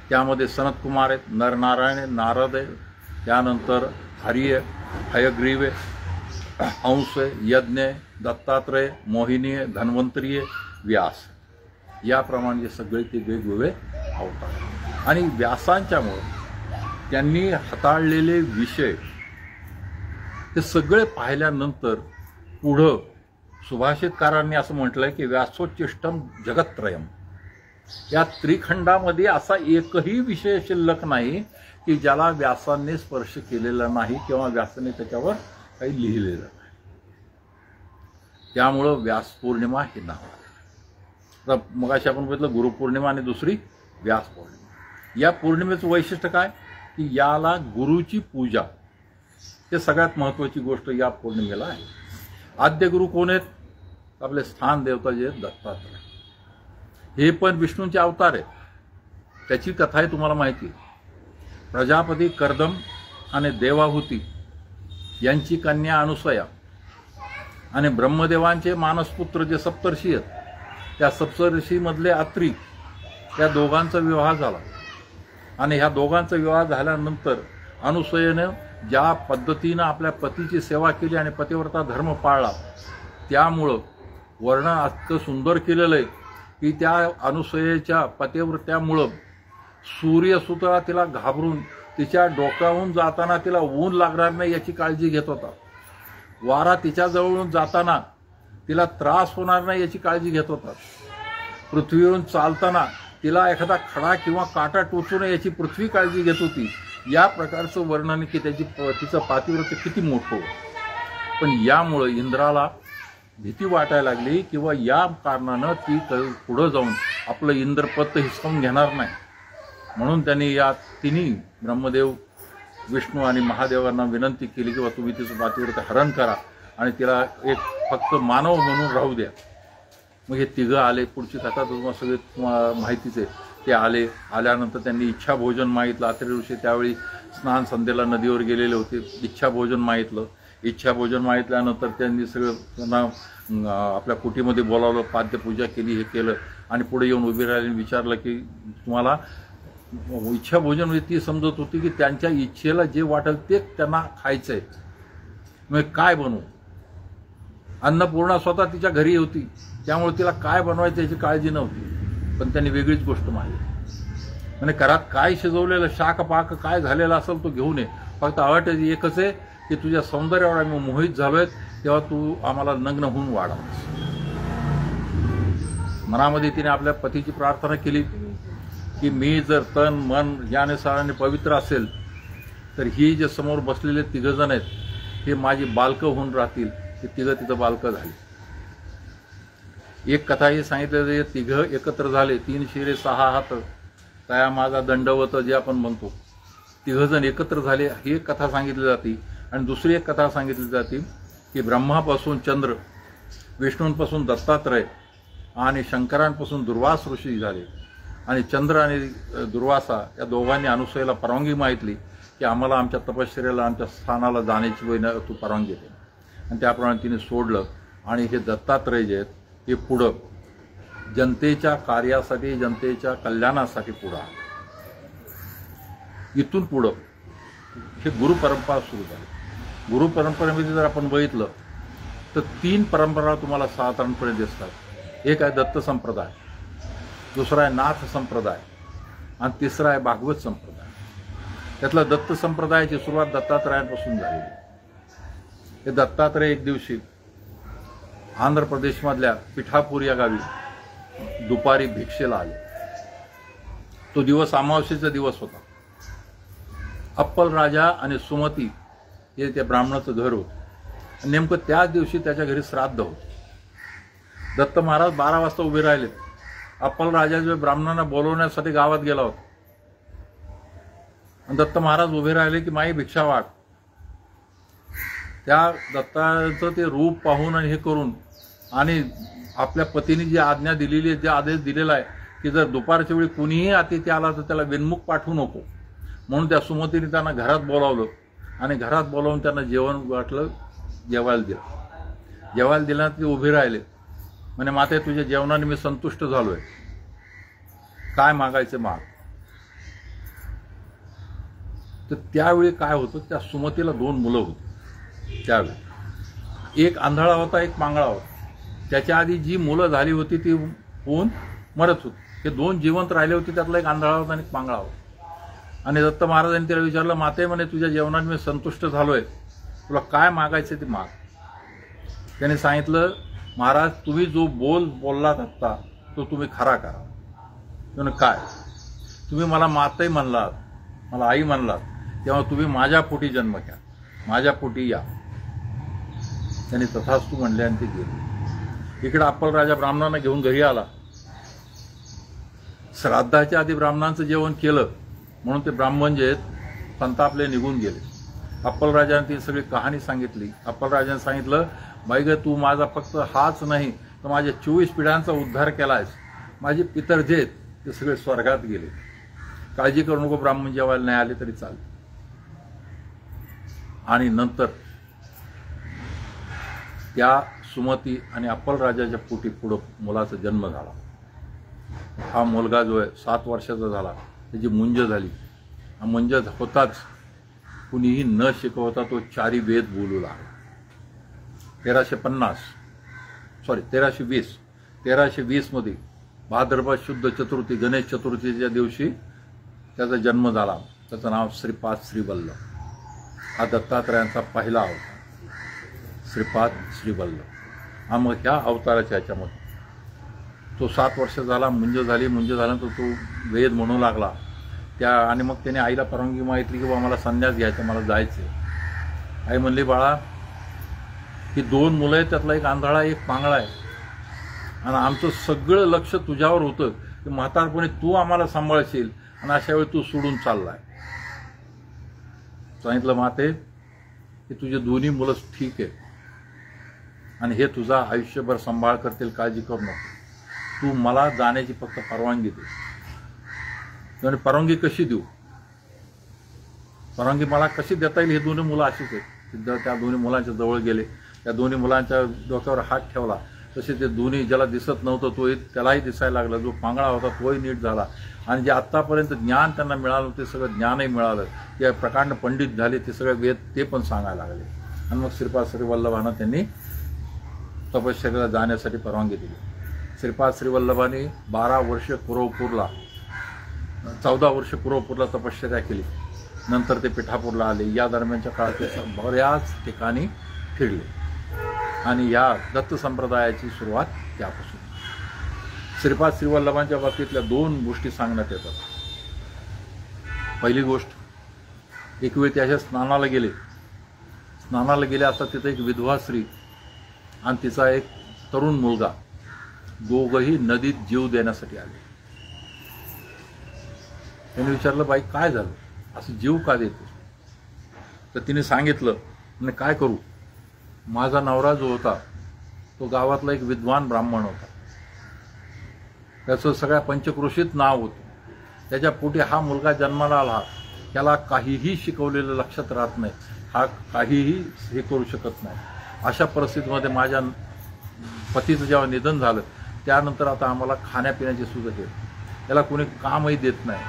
त्यामध्ये सनत कुमार आहेत, नरनारायण आहे, नारद आहे, त्यानंतर हरी आहे, हयग्रीव आहे, अंश आहे, यज्ञ आहे, दत्तात्रय, मोहिनी आहे, धन्वंतरी आहे, व्यास. याप्रमाणे सगळे ते वेगवेगळे अवतार. आणि व्यासांच्यामुळे त्यांनी हाताळलेले विषय हे सगळे पाहिल्यानंतर पुढं सुभाषितकारांनी असं म्हटलंय की व्यासोच्चिष्टम जगत्त्रयम. या त्रिखंडामध्ये असा एकही विषय शिल्लक नाही की ज्याला व्यासांनी स्पर्श केलेला नाही किंवा व्यासाने त्याच्यावर काही लिहिलेलं नाही. त्यामुळं व्यास पौर्णिमा हे नाव आहे. आता मगाशी आपण बघितलं गुरुपौर्णिमा आणि दुसरी व्यास पौर्णिमा. या पौर्णिमेचं वैशिष्ट्य काय की याला गुरुची पूजा, हे सगळ्यात महत्त्वाची गोष्ट या पौर्णिमेला आहे. आद्य गुरु कोण आहेत? आपले स्थान देवता जे आहेत दत्तात्रय. हे पण विष्णूंचे अवतार आहेत. त्याची कथाही तुम्हाला माहिती आहे. प्रजापती कर्दम आणि देवाहुती यांची कन्या अनुसया आणि ब्रह्मदेवांचे मानसपुत्र जे सप्तर्षी आहेत, त्या सप्तर्षीमधले अत्री, त्या दोघांचा विवाह झाला. आणि ह्या दोघांचा विवाह झाल्यानंतर अनुसयेनं ज्या पद्धतीनं आपल्या पतीची सेवा केली आणि पतिव्रता धर्म पाळला, त्यामुळं वर्णन इतकं सुंदर केलेलं आहे की त्या अनुसयेच्या पतिव्रत्यामुळं सूर्यसुद्धा तिला घाबरून तिच्या डोक्याहून जाताना तिला ऊन लागणार नाही याची काळजी घेत होता. वारा तिच्याजवळून जाताना तिला त्रास होणार नाही याची काळजी घेत होता. पृथ्वीवरून चालताना तिला एखादा खडा किंवा काटा टोचू नये याची पृथ्वी काळजी घेत होती. या प्रकारचं वर्णन की तिचं पातिव्रत्य किती मोठं. पण यामुळं इंद्राला भीती वाटायला लागली किंवा या कारणानं ती पुढं जाऊन आपलं इंद्रपद हिसकावून घेणार नाही. म्हणून त्यांनी या तिन्ही ब्रह्मदेव, विष्णू आणि महादेवांना विनंती केली की तुम्ही तिचं पातिव्रत्य हरण करा आणि तिला एक फक्त मानव म्हणून राहू द्या. मग हे तिघं आले. पुढची कथा तुम्हाला सगळे माहितीच आहे. ते आल्यानंतर त्यांनी इच्छा भोजन मागितलं. अत्रि ऋषी त्यावेळी स्नान संध्येला नदीवर गेलेले होते. इच्छा भोजन मागितलं. इच्छा भोजन मागितल्यानंतर त्यांनी सगळं त्यांना आपल्या कुटीमध्ये बोलावलं, पाद्यपूजा केली, हे केलं आणि पुढे येऊन उभी राहिली आणि विचारलं की तुम्हाला इच्छा भोजन म्हणजे ती समजत होती की त्यांच्या इच्छेला जे वाटेल ते त्यांना खायचंय. मग काय बनवू? अन्नपूर्णा स्वतः तिच्या घरी होती, त्यामुळे तिला काय बनवायचं याची काळजी नव्हती. पण त्यांनी वेगळीच गोष्ट मागितली. म्हणजे घरात काय शिजवलेलं शाक पाक काय झालेला असेल तो घेऊन ये. फक्त आवडतं एकच आहे की तुझ्या सौंदर्यावर आम्ही मोहित झालोय, तेव्हा तू आम्हाला नग्न होऊन वाढावस. मनामध्ये तिने आपल्या पतीची प्रार्थना केली की मी जर तन मन याने साराने पवित्र असेल तर ही जे समोर बसलेले तिघजण आहेत हे माझी बालकं होऊन राहतील. हे तिघं तिथं बालकं झाली. एक कथा हे सांगितलं, तिघं एकत्र झाले, 3 शिरे 6 हात तया माझा दंडवत जे आपण म्हणतो, तिघजण एकत्र झाले, ही एक कथा सांगितली जाते. आणि दुसरी एक कथा सांगितली जाते की ब्रह्मापासून चंद्र, विष्णूंपासून दत्तात्रय आणि शंकरांपासून दुर्वास ऋषी झाले. आणि चंद्र आणि दुर्वासा या दोघांनी अनुसयेला परवानगी मागितली की आम्हाला आमच्या तपश्चर्याला, आमच्या स्थानाला जाण्याची तू परवानगी दे. आणि त्याप्रमाणे तिने सोडलं. आणि हे दत्तात्रय जे आहेत हे पुढं जनतेच्या कार्यासाठी, जनतेच्या कल्याणासाठी पुढं आले. इथून पुढं हे गुरुपरंपरा सुरू झाली. गुरुपरंपरेमध्ये जर आपण बघितलं तर 3 परंपरा तुम्हाला साधारणपणे दिसतात. एक आहे दत्त संप्रदाय, दुसरा आहे नाथ संप्रदाय आणि तिसरा आहे भागवत संप्रदाय. त्यातला दत्त संप्रदायाची सुरुवात दत्तात्रयांपासून झालेली. हे दत्तात्रय एक दिवशी आंध्र प्रदेशमधल्या पिठापूर या गावी दुपारी भिक्षेला आले. तो दिवस अमावस्येचा दिवस होता. अप्पल राजा आणि सुमती हे त्या ब्राह्मणाचं घर होतं. नेमकं त्याच दिवशी त्याच्या घरी श्राद्ध होतं. दत्त महाराज 12 वाजता उभे राहिले. अप्पल राजा जो ब्राह्मणांना बोलवण्यासाठी गावात गेला होता. आणि दत्त महाराज उभे राहिले की माई भिक्षा वाट. त्या दत्ताचं ते रूप पाहून आणि हे करून आणि आपल्या पतीने जी आज्ञा दिलेली आहे, जे आदेश दिलेला आहे की जर दुपारच्या वेळी कुणीही अतिथी आला तर त्याला विनमुख पाठवू नको, म्हणून त्या सुमतीने त्यांना घरात बोलावलं आणि घरात बोलावून त्यांना जेवण वाटलं, जेवायला दिलं. जेवायला दिल्यानंतर ते उभे राहिले. म्हणे माते तुझ्या जेवणाने मी संतुष्ट झालोय, काय मागायचं माग. तर त्यावेळी काय होतं, त्या सुमतीला 2 मुलं होती. त्यावेळी एक आंधळा होता, एक मांगळा होता. त्याच्या आधी जी मुलं झाली होती ती होऊन मरत होती. हे 2 जिवंत राहिले होते, त्यातला एक आंधळा होता आणि एक मांगळा होता. आणि दत्त महाराजांनी त्याला विचारलं, माते म्हणे तुझ्या जेवणात मी संतुष्ट झालोय, तुला काय मागायचं ते माग. त्याने सांगितलं, महाराज तुम्ही जो बोललात आत्ता तो तुम्ही खरा करा. त्याने काय, तुम्ही मला माताही म्हणलात, मला आई म्हणलात, तेव्हा तुम्ही माझ्या पोटी जन्म घ्या, माझ्या पोटी या. त्यांनी तथास्तु म्हणले आणि ते गेले. इकडे अप्पल राजा ब्राह्मणांना घेऊन घरी आला श्राद्धाच्या आधी ब्राह्मणांचं जेवण केलं म्हणून ते ब्राह्मण जे आहेत संतापले निघून गेले. अप्पलराजाने ती सगळी कहाणी सांगितली. अप्पलराजाने सांगितलं, बाई ग, तू माझा फक्त हाच नाही तर माझ्या 24 पिढ्यांचा उद्धार केलायस. माझे पितर जे आहेत ते सगळे स्वर्गात गेले. काळजी करू नको, ब्राह्मण जेवायला नाही आले तरी चालते. आणि नंतर त्या सुमती आणि अप्पलराजाच्या पोटी पुढं मुलाचा जन्म झाला. हा मुलगा जो आहे 7 वर्षाचा झाला, त्याची मुंज झाली. हा मुंज होताच कुणीही न शिकवता तो 4 वेद बोलू लागला. 1320 मध्ये भाद्रपद शुद्ध चतुर्थी, गणेश चतुर्थीच्या दिवशी त्याचा जन्म झाला. त्याचं नाव श्रीपाद श्रीवल्लभ. हा दत्तात्रयांचा पहिला अवतार, श्रीपाद श्रीवल्लभ. हा मग ह्या अवताराच्या ह्याच्यामध्ये तो 7 वर्ष झाला, मुंज झाल्यानंतर तो वेद म्हणू लागला. आणि मग त्याने आईला परवानगी मागितली की बाबा मला संन्यास घ्यायचा, मला जायचं. आई म्हणली, बाळा, ही 2 मुलं आहेत, त्यातला एक आंधळा एक पांगळा आहे, आणि आमचं सगळं लक्ष तुझ्यावर होतं की म्हातारपणे तू आम्हाला सांभाळशील, आणि अशा वेळी तू सोडून चाललाय. सांगितलं, माते, की तुझे दोन्ही मुलं ठीक आहे आणि हे तुझा आयुष्यभर सांभाळ करतील, काळजी करू नको. तू मला जाण्याची फक्त परवानगी दे. आणि परवानगी कशी देऊ? परवानगी मला कशी देता येईल? हे दोन्ही मुलं अशीच आहेत. त्या दोन्ही मुलांच्या जवळ गेले, त्या दोन्ही मुलांच्या डोक्यावर हात ठेवला. तसे ते दोन्ही, ज्याला दिसत नव्हतं तो त्यालाही दिसायला लागला, जो पांगळा होता तोही नीट झाला, आणि जे आत्तापर्यंत ज्ञान त्यांना मिळालं ते सगळं ज्ञानही मिळालं. ते प्रकांड पंडित झाले, ते सगळे वेद ते पण सांगायला लागले. आणि मग श्रीपाद श्रीवल्लभांना त्यांनी तपश्चर्याला जाण्यासाठी परवानगी दिली. श्रीपाद श्रीवल्लभांनी 14 वर्ष कुरवपूरला तपश्चर्या केली. नंतर ते पिठापूरला आले. या दरम्यानच्या काळात ते बऱ्याच ठिकाणी फिरले, आणि या दत्त संप्रदायाची सुरुवात त्यापासून. श्रीपाद श्रीवल्लभांच्या बाबतीतल्या 2 गोष्टी सांगण्यात येतात. पहिली गोष्ट, एक वेळ ते अशा स्नानाला गेले असता तिथे एक विधवा स्त्री आणि तिचा एक तरुण मुलगा, दोघंही नदीत जीव देण्यासाठी आले. त्यांनी विचारलं, बाई काय झालं, असं जीव का देतो? तर तिने सांगितलं, म्हणजे काय करू, माझा नवरा जो होता तो गावातला एक विद्वान ब्राह्मण होता. त्याचं सगळ्या पंचक्रोशीत नाव होतं. त्याच्या पोटी हा मुलगा जन्माला आला. त्याला काहीही शिकवलेलं लक्षात राहत नाही, हा काहीही हे करू शकत नाही. अशा परिस्थितीमध्ये माझ्या पतीचं जेव्हा निधन झालं त्यानंतर आता आम्हाला खाण्यापिण्याची सुद्धा येत, त्याला कोणी कामही देत नाही,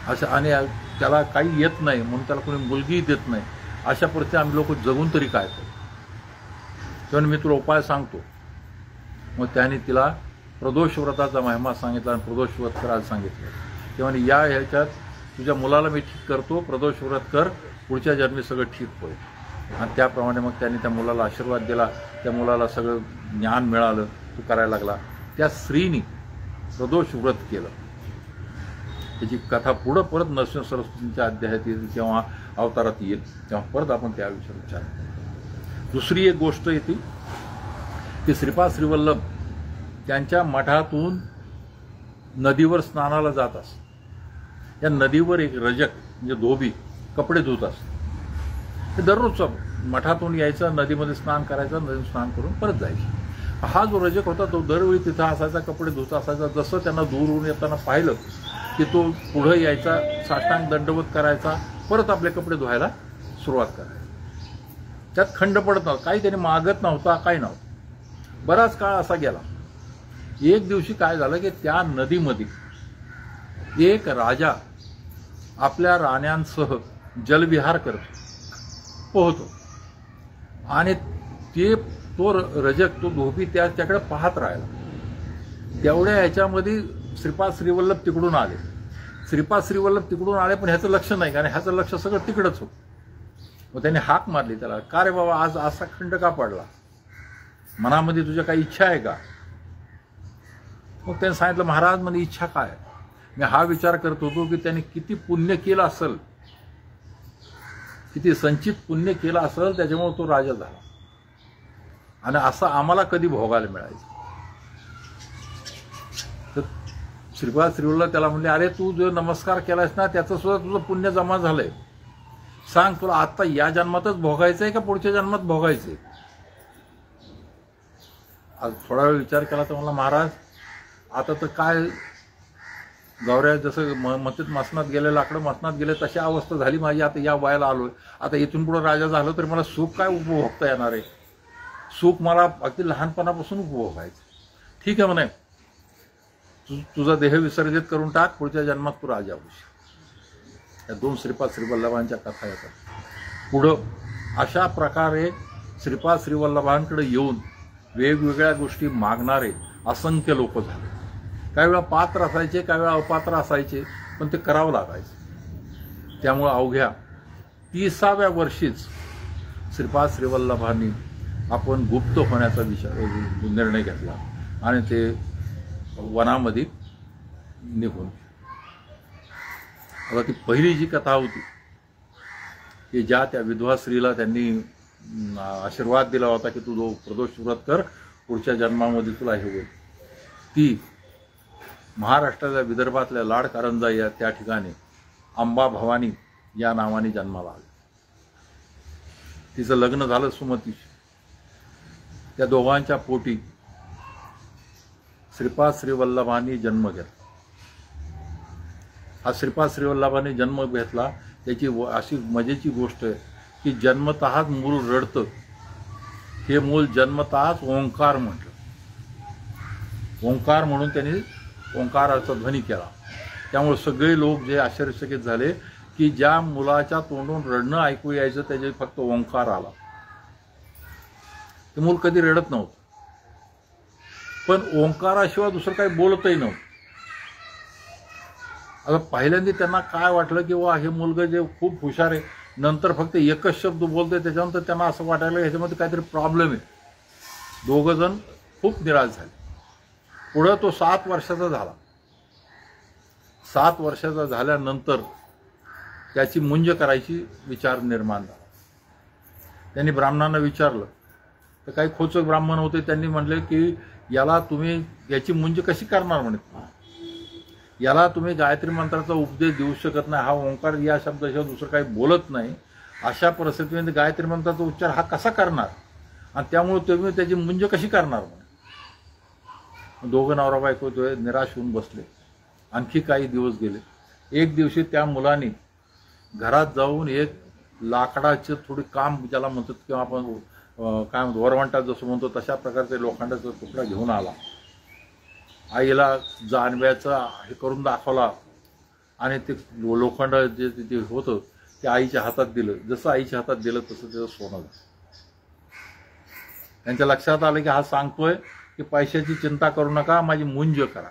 अशा, आणि त्याला काही येत नाही म्हणून त्याला कोणी मुलगीही देत नाही. अशा परिस्थितीत आम्ही लोक जगून तरी काय करू? तेव्हा मी तुला उपाय सांगतो. मग त्याने तिला प्रदोष व्रताचा महिमा सांगितला आणि प्रदोष व्रत करायला सांगितलं. तेव्हा या ह्याच्यात तुझ्या मुलाला मी ठीक करतो, प्रदोष व्रत कर, पुढच्या जन्मी सगळं ठीक होईल. आणि त्याप्रमाणे मग त्यांनी त्या मुलाला आशीर्वाद दिला. त्या मुलाला सगळं ज्ञान मिळालं, तो करायला लागला. त्या स्त्रीनी प्रदोष व्रत केलं. त्याची कथा पुढं परत नरसिंह सरस्वतींच्या अध्यायात येईल, जेव्हा अवतारात येईल तेव्हा परत आपण त्या विषयी विचार करू. दुसरी एक गोष्ट येते की श्रीपाद श्रीवल्लभ त्यांच्या मठातून नदीवर स्नानाला जात असत. या नदीवर एक रजक म्हणजे धोबी कपडे धुत असत. ते दररोजचा मठातून यायचं, नदीमध्ये स्नान करायचं, नदीत स्नान करून परत जायचं. हा जो रजक होता तो दरवेळी तिथं असायचा, कपडे धुत असायचा. जसं त्यांना दूरवरून येताना पाहिलं की तो पुढं यायचा, साष्टांग दंडवत करायचा, परत आपले कपडे धुवायला सुरुवात करायची. त्यात खंड पडत नव्हता, काही त्याने मागत नव्हता, काही नव्हतं. बराच काळ असा गेला. एक दिवशी काय झालं की त्या नदीमध्ये एक राजा आपल्या राण्यांसह जलविहार करतो, पोहतो, आणि तो रजक, तो धोबी त्याच्याकडे पाहत राहिला. तेवढ्या ह्याच्यामध्ये श्रीपाद श्रीवल्लभ तिकडून आले. पण ह्याचं लक्ष नाही, कारण ह्याचं लक्ष सगळं तिकडंच होतं. मग त्याने हाक मारली त्याला, का रे बाबा आज असा खंड का पडला, मनामध्ये तुझ्या काही इच्छा आहे का? मग त्याने सांगितलं, महाराज माझी इच्छा काय, मी हा विचार करत होतो की त्याने किती पुण्य केलं असेल, किती संचित पुण्य केलं असेल, त्याच्यामुळे तो राजा झाला, आणि असं आम्हाला कधी भोगायला मिळायचं. तर श्रीपाद श्रीवल्लभ त्याला म्हणले, अरे तू जो नमस्कार केलास ना त्याचं सुद्धा तुझं पुण्य जमा झालंय, सांग तुला आता या जन्मातच भोगायचंय का पुढच्या जन्मात भोगायचंय? आज थोडा वेळ विचार केला तर मला, महाराज आता तर काय गौऱ्या जसं मतीत मसनात गेले, लाकडं मसनात गेले तशी अवस्था झाली माझी, आता या वयाला आलोय, आता इथून पुढे राजा झालो तरी मला सुख काय उपभोगता येणार आहे? सुख मला अगदी लहानपणापासून उपभोगायचं. ठीक आहे म्हणे, तुझा देह विसर्जित करून टाक, पुढच्या जन्मात तू राजा होशील. या 2 श्रीपाद श्रीवल्लभांच्या कथा येतात पुढं. अशा प्रकारे श्रीपाद श्रीवल्लभांकडे येऊन वेगवेगळ्या गोष्टी मागणारे असंख्य लोक झाले. काही वेळा पात्र असायचे, काही वेळा अपात्र असायचे, पण ते करावं लागायचं. त्यामुळं अवघ्या 30व्या वर्षीच श्रीपाद श्रीवल्लभांनी आपण गुप्त होण्याचा निर्णय घेतला आणि ते वनामध्ये निघून. आता ती पहिली जी कथा होती की ज्या त्या विधवा स्त्रीला त्यांनी आशीर्वाद दिला होता की तू प्रदोष व्रत कर, पुढच्या जन्मामध्ये तुला हे होईल, ती महाराष्ट्राच्या विदर्भातल्या लाडकारंजा या त्या ठिकाणी अंबा भवानी या नावाने जन्माला आली. तिचं लग्न झालं सुमतीशी. त्या दोघांच्या पोटी श्रीपाद श्रीवल्लभांनी जन्म घेतला. हा श्रीपाद श्रीवल्लभांनी जन्म घेतला त्याची अशी मजेची गोष्ट आहे की जन्मतःच मूल रडतं. हे मूल जन्मतःच ओंकार म्हटलं. ओंकार म्हणून त्यांनी ओंकाराचा ध्वनी केला. त्यामुळे सगळे लोक जे आश्चर्यचकित झाले की ज्या मुलाच्या तोंडून रडणं ऐकू यायचं त्याचे फक्त ओंकार आला. ते मूल कधी रडत नव्हतं, पण ओंकाराशिवाय दुसरं काही बोलतही नव्हतं. आता पहिल्यांदा त्यांना काय वाटलं की वा हे मुलगा जे खूप हुशार आहे, नंतर फक्त एकच शब्द बोलतोय, त्याच्यानंतर त्यांना असं वाटायला ह्याच्यामध्ये काहीतरी प्रॉब्लेम आहे. दोघं जण खूप निराश झाले. पुढं तो 7 वर्षाचा झाला. 7 वर्षाचा झाल्यानंतर त्याची मुंज करायची विचार निर्माण झाला. त्यांनी ब्राह्मणांना विचारलं तर काही खोचक ब्राह्मण होते. त्यांनी म्हटले की याला तुम्ही याची मुंज कशी करणार म्हणे, याला तुम्ही गायत्री मंत्राचा उपदेश देऊ शकत नाही, हा ओंकार या शब्दाशिवाय दुसरं काही बोलत नाही, अशा परिस्थितीमध्ये गायत्री मंत्राचा उच्चार हा कसा करणार, आणि त्यामुळे तुम्ही त्याची मुंज कशी करणार म्हणे. दोघं नवरा बायको निराश होऊन बसले. आणखी काही दिवस गेले. एक दिवशी त्या मुलाने घरात जाऊन एक लाकडाचं थोडी काम ज्याला म्हणतात किंवा आपण काय म्हणतो वरवंटात जसं म्हणतो तशा प्रकारचे लोखंडाचा तुकडा घेऊन आला. आईला जानव्याचा हे करून दाखवला आणि ते लोखंड जे होतं ते आईच्या हातात दिलं. जसं आईच्या हातात दिलं तसं त्याचं सोनं झालं. त्यांच्या लक्षात आलं की हा सांगतोय की पैशाची चिंता करू नका, माझी मुंज करा.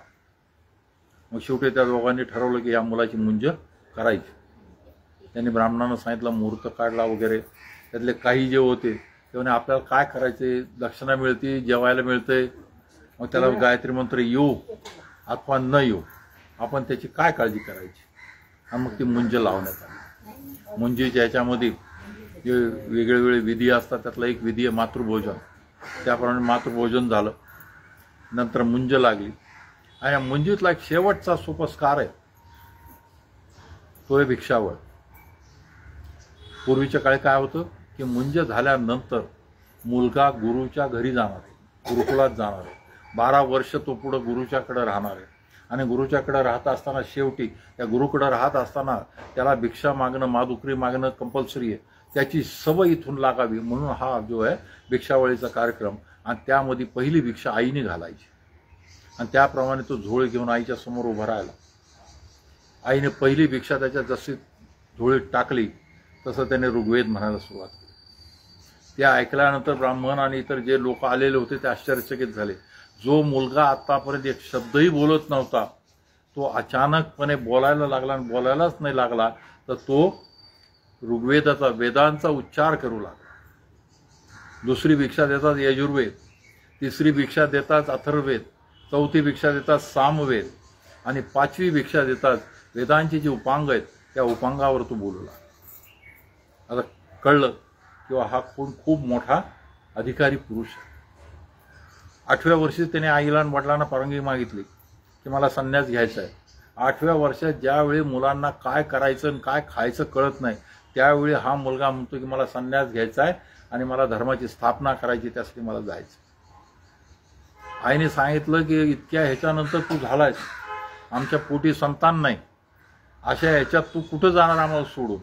मग शेवटी त्या दोघांनी ठरवलं की या मुलाची मुंज करायची. त्यांनी ब्राह्मणांना सांगितलं, मुहूर्त काढला वगैरे. त्यातले काही जे होते तेव्हा आपल्याला काय करायचे, दक्षिणा मिळते, जेवायला मिळते, मग त्याला गायत्री मंत्र येऊ अथवा न येऊ आपण त्याची काय काळजी करायची. आणि मग ती मुंज लावण्यात आली. मुंजीच्या ह्याच्यामध्ये जे वेगवेगळे विधी असतात त्यातला एक विधी आहे मातृभोजन. त्याप्रमाणे मातृभोजन झालं. नंतर मुंज लागली आणि मुंजीतला एक शेवटचा सोपस्कार आहे तो आहे भिक्षावळ. पूर्वीच्या काळी काय होतं की मुंज झाल्यानंतर मुलगा गुरुच्या घरी जाणार आहे, गुरुकुलात जाणार आहे. 12 वर्ष तो पुढं गुरुच्याकडे राहणार आहे. आणि गुरुच्याकडे राहत असताना शेवटी त्या गुरुकडे राहत असताना त्याला भिक्षा मागणं, मादुकरी मागणं कंपल्सरी आहे. त्याची सवय इथून लागावी म्हणून हा जो आहे भिक्षावळीचा कार्यक्रम. आणि त्यामध्ये पहिली भिक्षा आईने घालायची. आणि त्याप्रमाणे तो झोळी घेऊन आईच्या समोर उभा राहिला. आईने पहिली भिक्षा त्याच्या जशी झोळीत टाकली तसं त्याने ऋग्वेद म्हणायला सुरुवात केली. ते ऐकल्यानंतर ब्राह्मण आणि इतर जे लोक आलेले होते ते आश्चर्यचकित झाले. जो मुलगा आतापर्यंत एक शब्दही बोलत नव्हता तो अचानकपणे बोलायला लागला. आणि बोलायलाच नाही लागला तर तो ऋग्वेदाचा वेदांचा उच्चार करू लागला. दुसरी भिक्षा देतात यजुर्वेद, तिसरी भिक्षा देतात अथर्ववेद, चौथी भिक्षा देतात सामवेद आणि 5वी भिक्षा देतात वेदांची जी उपांग आहेत त्या उपांगावर तो बोलू लागला. आता कळलं किंवा हा खूप मोठा अधिकारी पुरुष आहे. 8व्या वर्षी त्याने आईला आणि वडिलांना परवानगी मागितली की मला संन्यास घ्यायचा आहे. 8व्या वर्षात ज्यावेळी मुलांना काय करायचं आणि काय खायचं कळत नाही, त्यावेळी हा मुलगा म्हणतो की मला संन्यास घ्यायचा आहे आणि मला धर्माची स्थापना करायची, त्यासाठी मला जायचं. आईने सांगितलं की इतक्या ह्याच्यानंतर तू झालायस, आमच्या पोटी संतान नाही, अशा ह्याच्यात तू कुठं जाणार आम्हाला सोडून.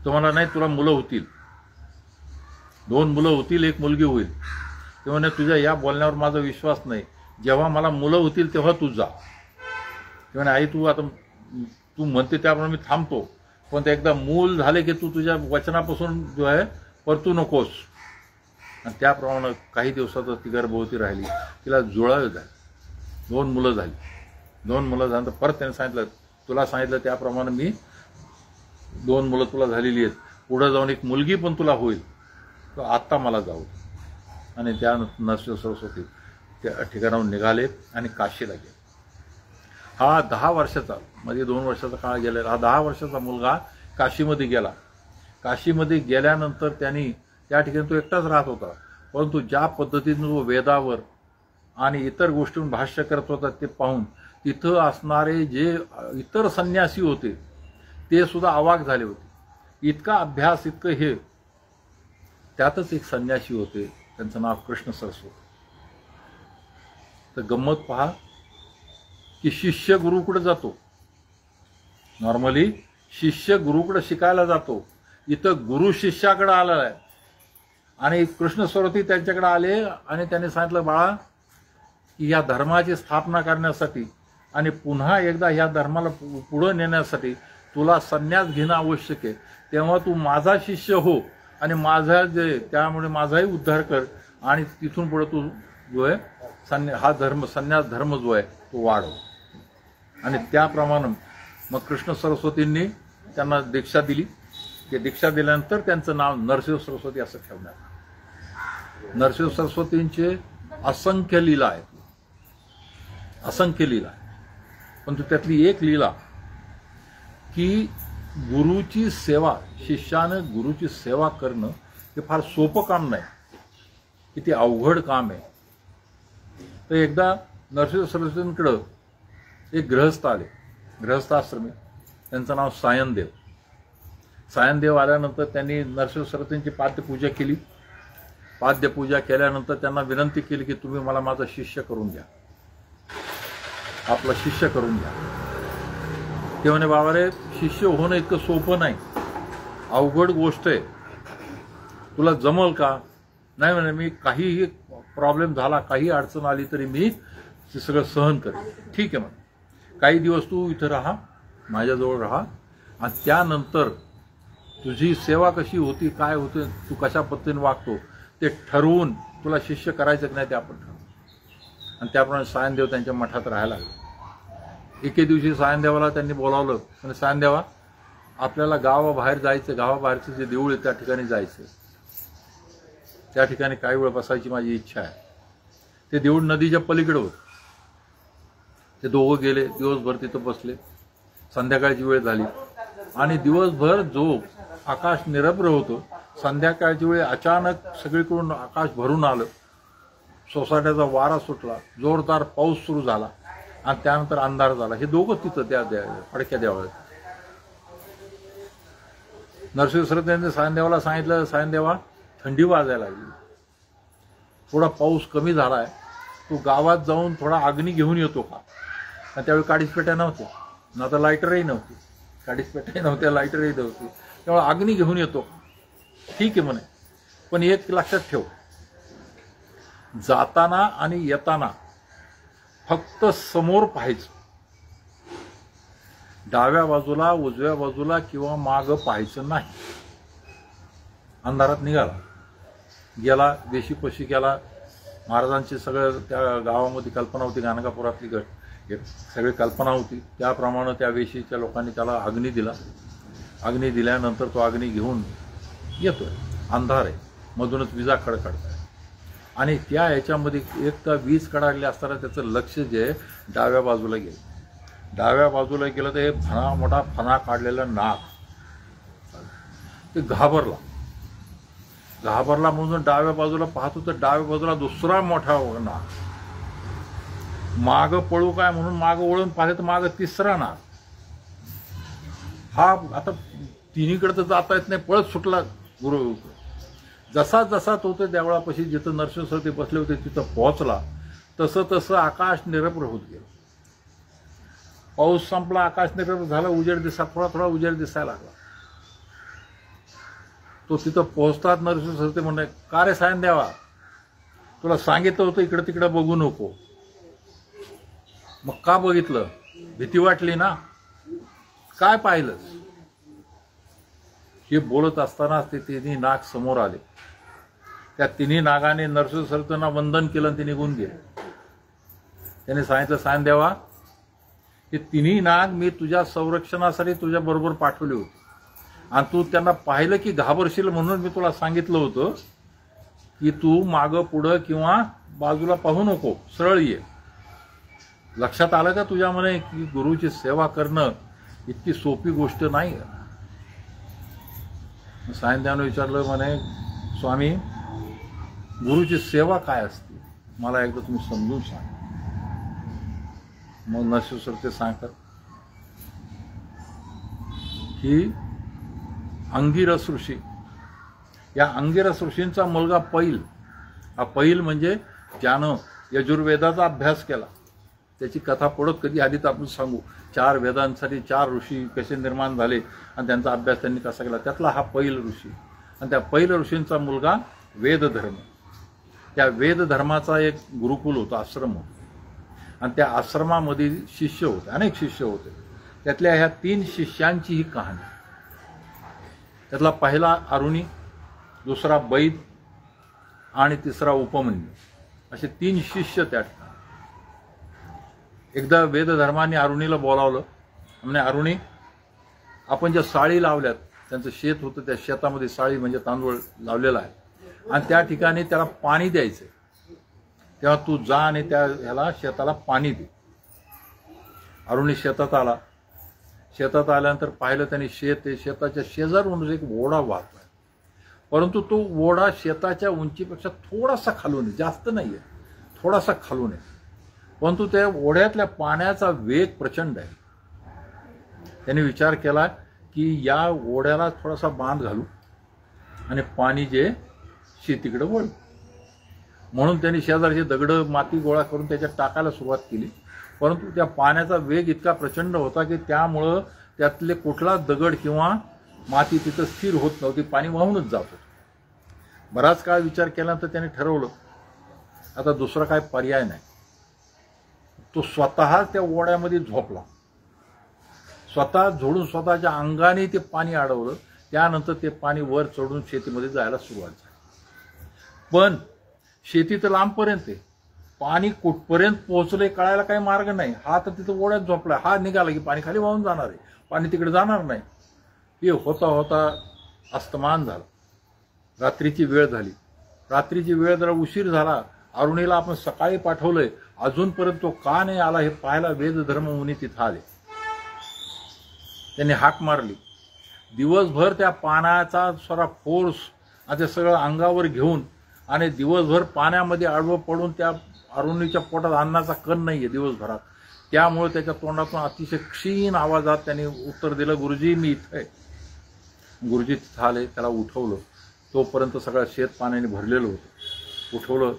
तुम्हाला नाही, तुला मुलं होतील, 2 मुलं होतील, 1 मुलगी होईल. ते म्हणे तुझ्या या बोलण्यावर माझा विश्वास नाही, जेव्हा मला मुलं होतील तेव्हा तू जा. ते म्हणे आई तू आता तू म्हणते त्याप्रमाणे मी थांबतो, पण ते एकदा मूल झाले की तू तुझ्या वचनापासून जो आहे परतू नकोस. आणि त्याप्रमाणे काही दिवसातच ती गर्भवती राहिली. तिला जुळावे झाले, 2 मुलं झाली. 2 मुलं झाल्यानंतर परत त्याने सांगितलं तुला सांगितलं त्याप्रमाणे मी 2 मुलं तुला झालेली आहेत, पुढे जाऊन 1 मुलगी पण तुला होईल, तर आत्ता मला जाऊ. आणि त्या नरसिंह सरस्वती त्या ठिकाणाहून निघाले आणि काशीला गेले. हा 10 वर्षाचा म्हणजे 2 वर्षाचा काळ गेलेला, हा 10 वर्षाचा मुलगा काशीमध्ये गेला. काशीमध्ये गेल्यानंतर त्यांनी त्या ठिकाणी तो एकटाच राहत होता, परंतु ज्या पद्धतीने तो वेदावर आणि इतर गोष्टींवर भाष्य करत होता ते पाहून तिथं असणारे जे इतर संन्यासी होते ते सुद्धा अवाक झाले होते. इतका अभ्यास, इतकं हे. त्यातच एक संन्यासी होते, त्यांचं नाव कृष्ण सरस्वती. तर गंमत पहा की शिष्य गुरुकडे जातो, नॉर्मली शिष्य गुरुकडे शिकायला जातो, इथं गुरु शिष्याकडे आलेला आहे. आणि कृष्ण सरस्वती त्यांच्याकडे आले आणि त्यांनी सांगितलं बाळा की या धर्माची स्थापना करण्यासाठी आणि पुन्हा एकदा ह्या धर्माला पुढे नेण्यासाठी तुला संन्यास घेणं आवश्यक आहे, तेव्हा तू माझा शिष्य हो आणि माझा जे त्यामुळे माझाही उद्धार कर आणि तिथून पुढे तू जो आहे हा धर्म संन्यास धर्म जो आहे तो वाढव. आणि त्याप्रमाणे मग कृष्ण सरस्वतींनी त्यांना दीक्षा दिली. ते दीक्षा दिल्यानंतर त्यांचं नाव नरसिंह सरस्वती असं ठेवण्यात आलं. नरसिंह सरस्वतींचे असंख्य लीला आहेत, असंख्य लीला आहेत, परंतु त्यातली एक लीला की गुरुची सेवा, शिष्यानं गुरुची सेवा करणं हे फार सोपं काम नाही, की ते अवघड काम आहे. तर एकदा नरसिंह सरस्वतींकडं एक गृहस्थ आले, गृहस्थाश्रमी, त्यांचं नाव सायनदेव. सायनदेव आल्यानंतर त्यांनी नरसिंह सरस्वतींची पाद्यपूजा केली. पाद्यपूजा केल्यानंतर त्यांना विनंती केली की तुम्ही मला माझा शिष्य करून द्या, आपला शिष्य करून द्या. ते म्हणे बाबा रे, शिष्य होणं इतकं सोपं नाही, अवघड गोष्ट आहे, तुला जमल का? नाही म्हणे मी काहीही प्रॉब्लेम झाला, काही अडचण आली तरी मी ते सगळं सहन करेन. ठीक आहे म्हणे, काही दिवस तू इथं राहा, माझ्याजवळ राहा, आणि त्यानंतर तुझी सेवा कशी होती, काय होते, तू कशा पद्धतीने वागतो ते ठरवून तुला शिष्य करायचं की नाही ते आपण ठरवू. आणि त्याप्रमाणे सायनदेव त्यांच्या मठात राहायला लागले. एके दिवशी सायनदेवाला त्यांनी बोलावलं आणि सायनदेवा आपल्याला गावाबाहेर जायचं, गावाबाहेरचं जे देऊळ आहे त्या ठिकाणी जायचं, त्या ठिकाणी काही वेळ बसायची माझी इच्छा आहे. ते देऊळ नदीच्या पलीकडे होतं. ते दोघं गेले, दिवसभर तिथं बसले. संध्याकाळची वेळ झाली आणि दिवसभर जो आकाश निरभ्र होतं, संध्याकाळची वेळ अचानक सगळीकडून आकाश भरून आलं, सोसाट्याचा वारा सुटला, जोरदार पाऊस सुरू झाला आणि त्यानंतर अंधार झाला. हे दोघं तिथं त्या फडक्या देवळात. नरसिंह सरस्वतींनी सायनदेवाला सांगितलं, सायनदेवा थंडी वाजायला लागली, थोडा पाऊस कमी झालाय, तू गावात जाऊन थोडा अग्नी घेऊन येतो का? आणि त्यावेळी काडीसपेट्या नव्हत्या, ना तर लायटरही नव्हती, काडीसपेट्याही नव्हत्या, लायटरही नव्हती, त्यामुळे अग्नी घेऊन येतो. ठीक आहे म्हणे, पण एक लक्षात ठेव, जाताना आणि येताना फक्त समोर पाहायचं, डाव्या बाजूला, उजव्या बाजूला किंवा मागं पाहायचं नाही. अंधारात निघाला, गेला, देशीपशी गेला. महाराजांची सगळं त्या गावामध्ये कल्पना होती, गाणगापुरातली सगळी कल्पना होती, त्याप्रमाणे त्या वेशीच्या लोकांनी त्याला अग्नी दिला. अग्नी दिल्यानंतर तो अग्नी घेऊन येतोय, अंधार आहे, मधूनच विजा कडकडत आहे. आणि त्या ह्याच्यामध्ये एक तर वीज कडागली असताना त्याचं लक्ष जे आहे डाव्या बाजूला गेलं. डाव्या बाजूला गेलं तर हे मोठा फणा काढलेला नाग, ते घाबरला. घाबरला म्हणून डाव्या बाजूला पाहतो तर डाव्या बाजूला दुसरा मोठा नाग. माग पळू काय म्हणून माग वळून पाहिलं तर माग तिसरा नाग. हा आता तिन्हीकडे तर जाता येत नाही, पळत सुटला गुरु. जसा जसा तो त्या देवळापाशी जिथं नरसिंह ते बसले होते तिथं पोहोचला, तसं तसं आकाश निरभ्र होत गेलं. पाऊस संपला, आकाश निरभ्र झाला, उजेड थोडा थोडा उजेड दिसायला लागला. तो तिथं पोहोचतात नरसिंह ते म्हणे, का रे सायन द्यावा, तुला सांगितलं होतं इकडे तिकडे बघू नको. मग का बघितलं? भीती वाटली ना. काय पाहिलं? हे बोलत असतानाच ते तिन्ही नाग समोर आले. त्या तिन्ही नागाने नरसिंह वंदन केलं आणि ते निघून गेले. त्याने सांगितलं, सायन द्यावा, हे तिन्ही नाग मी तुझ्या संरक्षणासाठी तुझ्या बरोबर पाठवले होते आणि तू त्यांना पाहिलं की घाबरशील म्हणून मी तुला सांगितलं होतं की तू मागं पुढं किंवा बाजूला पाहू नको, सरळ ये. लक्षात आलं का तुझ्या म्हणे की गुरुची सेवा करणं इतकी सोपी गोष्ट नाही. सायनदेवाने विचारलं, म्हणे स्वामी, गुरुची सेवा काय असते मला एकदा तुम्ही समजून सांगा. मग नरसिंह ते सांगतात की अंगिरस ऋषी, या अंगिरस ऋषींचा मुलगा पैल, हा पैल म्हणजे ज्यानं यजुर्वेदाचा अभ्यास केला, त्याची कथा पुढं कधी आधीच आपण सांगू. 4 वेदांसाठी 4 ऋषी कसे निर्माण झाले आणि त्यांचा अभ्यास त्यांनी कसा केला, त्यातला हा पैल ऋषी. आणि त्या पैल ऋषींचा मुलगा वेदधर्म. त्या वेदधर्माचा एक गुरुकुल होता, आश्रम होता, आणि त्या आश्रमामध्ये शिष्य होते, अनेक शिष्य होते. त्यातल्या ह्या 3 शिष्यांची ही कहाणी. त्यातला पहिला अरुणी, दुसरा बैद आणि तिसरा उपमन्यू, असे 3 शिष्य त्या ठिकाणी. एकदा वेदधर्माने अरुणीला बोलावलं. म्हणजे अरुणी, आपण ज्या साळी लावल्यात, त्यांचं शेत होतं, त्या शेतामध्ये साळी म्हणजे तांदूळ लावलेला आहे आणि त्या ठिकाणी त्याला पाणी द्यायचं, तेव्हा तू जा आणि त्या ह्याला शेताला पाणी दे. अरुणी शेतात आला. शेतात आल्यानंतर पाहिलं त्यांनी शेत आहे, शेताच्या शेजारून एक ओढा वाहतोय, परंतु तो ओढा शेताच्या उंचीपेक्षा थोडासा खालून आहे, जास्त नाही आहे, थोडासा खालून आहे. परंतु त्या ओढ्यातल्या पाण्याचा वेग प्रचंड आहे. त्यांनी विचार केला की या ओढ्याला थोडासा बांध घालू आणि पाणी जे शेतीकडे वळू. म्हणून त्यांनी शेजारचे दगडं माती गोळा करून त्याच्यात टाकायला सुरुवात केली. परंतु त्या पाण्याचा वेग इतका प्रचंड होता की त्यामुळं त्यातले कुठला दगड किंवा माती तिथं स्थिर होत नव्हती, पाणी वाहूनच जात होतं. बराच काळ विचार केल्यानंतर त्याने ठरवलं आता दुसरा काय पर्याय नाही. तो स्वतः त्या ओढ्यामध्ये झोपला, स्वतः झोडून स्वतःच्या अंगाने ते पाणी अडवलं. त्यानंतर ते पाणी वर चढून शेतीमध्ये जायला सुरुवात झाली. पण शेती तर लांबपर्यंत आहे, पाणी कुठपर्यंत पोहोचले कळायला काही मार्ग नाही. हा तर तिथं ओढ्यात झोपला, हा निघाला की पाणी खाली वाहून जाणार आहे, पाणी तिकडे जाणार नाही. हे होता होता अस्तमान झाला. रात्रीची वेळ झाली. रात्रीची वेळ जरा उशीर झाला. अरुणीला आपण सकाळी पाठवलंय, अजूनपर्यंत तो का नाही आला हे पाहायला वेदधर्म मुनी तिथं आले. त्यांनी हाक मारली. दिवसभर त्या पाण्याचा सारा फोर्स आता सगळं अंगावर घेऊन आणि दिवसभर पाण्यामध्ये आडवं पडून त्या अरुणीच्या पोटात अन्नाचा कण नाहीये दिवसभरात. त्यामुळे त्याच्या तोंडातून अतिशय क्षीण आवाजात त्यांनी उत्तर दिलं, गुरुजी मी इथं आहे. गुरुजी तिथं आले, त्याला उठवलं. तोपर्यंत सगळं शेत पाण्याने भरलेलं होतं. उठवलं,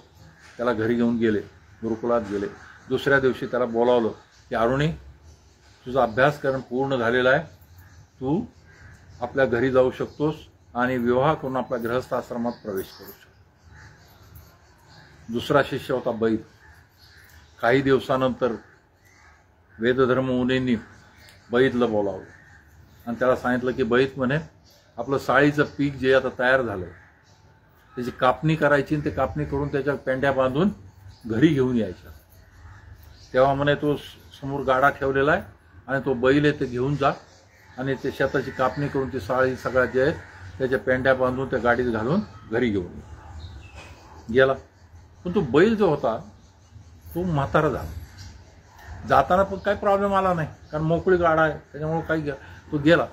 त्याला घरी घेऊन गेले, गुरुकुलात गेले. दुसऱ्या दिवशी त्याला बोलावलं की अरुणी, तुझा अभ्यासक्रम पूर्ण झालेला आहे, तू आपल्या घरी जाऊ शकतोस आणि विवाह करून आपल्या गृहस्थाश्रमात प्रवेश करू शकतो. दुसरा शिष्य होता बैद. काही दिवसानंतर वेदधर्म मुनींनी बैदला बोलावलं आणि त्याला सांगितलं की बैद म्हणे, आपलं साळीचं पीक जे आता तयार झालं त्याची कापणी करायची आणि ते कापणी करून त्याच्या पेंड्या बांधून घरी घेऊन यायच्या. तेव्हा म्हणे तो समोर गाडा ठेवलेला आहे आणि तो बैल आहे ते घेऊन जा आणि ते शेताची कापणी करून ती साळी सगळ्या जे आहेत त्याच्या पेंड्या बांधून त्या गाडीत घालून घरी घेऊन गेला. पण तो बैल जो होता तो म्हातारा झाला. जाताना पण काही प्रॉब्लेम आला नाही, कारण मोकळी गाडा आहे त्याच्यामुळे काही तो गेला.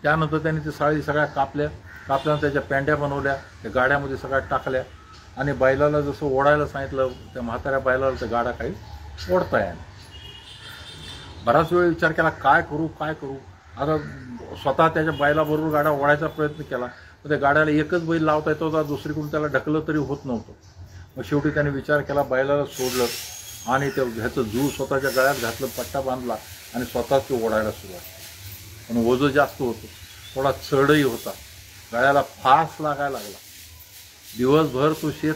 त्यानंतर त्याने ते साळी सगळ्या कापल्यानंतर त्याच्या पेंड्या बनवल्या, त्या गाड्यामध्ये सगळ्या टाकल्या आणि बैलाला जसं ओढायला सांगितलं त्या म्हाताऱ्या बैलाला त्या गाडा काही ओढता येणार. बराच वेळ विचार केला काय करू काय करू. आता स्वतः त्याच्या बैलाबरोबर गाड्या ओढायचा प्रयत्न केला, पण त्या गाड्याला एकच बैल लावता येत होता, दुसरीकडून त्याला ढकलं तरी होत नव्हतं. मग शेवटी त्याने विचार केला, बैलाला सोडलं आणि त्या ह्याचं जू स्वतःच्या गळ्यात घातलं, पट्टा बांधला आणि स्वतःच तो ओढायला सुरुवात. पण ओझं जास्त होतं, थोडा चढही होता, गळ्याला फास लागायला लागला. दिवसभर तो शेत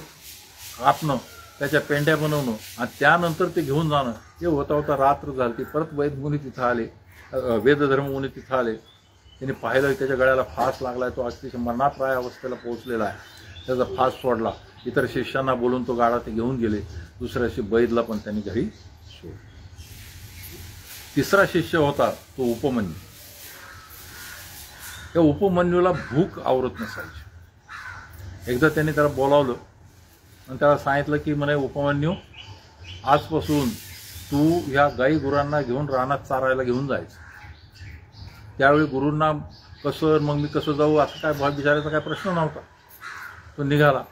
कापणं, त्याच्या पेंड्या बनवणं आणि त्यानंतर ते घेऊन जाणं हे होता होता रात्र झाली. परत वैदमुनी तिथं आले, वेदधर्ममुनी तिथं आले. त्यांनी पाहिलं त्याच्या गळ्याला फास लागलाय, तो अतिशय मरणाप्राय अवस्थेला पोहोचलेला आहे. त्याचा फास सोडला, इतर शिष्यांना बोलून तो गाडा ते घेऊन गेले. दुसऱ्या बैदला पण त्यांनी घरी सोडलं. तिसरा शिष्य होता तो उपमन्यू. त्या उपमन्यूला भूक आवरत नसायची. एकदा त्यांनी त्याला बोलावलं आणि त्याला सांगितलं की म्हणे उपमन्यू, आजपासून तू ह्या गाई गुरांना घेऊन रानात चारायला घेऊन जायचं. त्यावेळी गुरूंना कसं मग मी कसं जाऊ असं काय विचारायचा काय प्रश्न नव्हता. तो निघाला.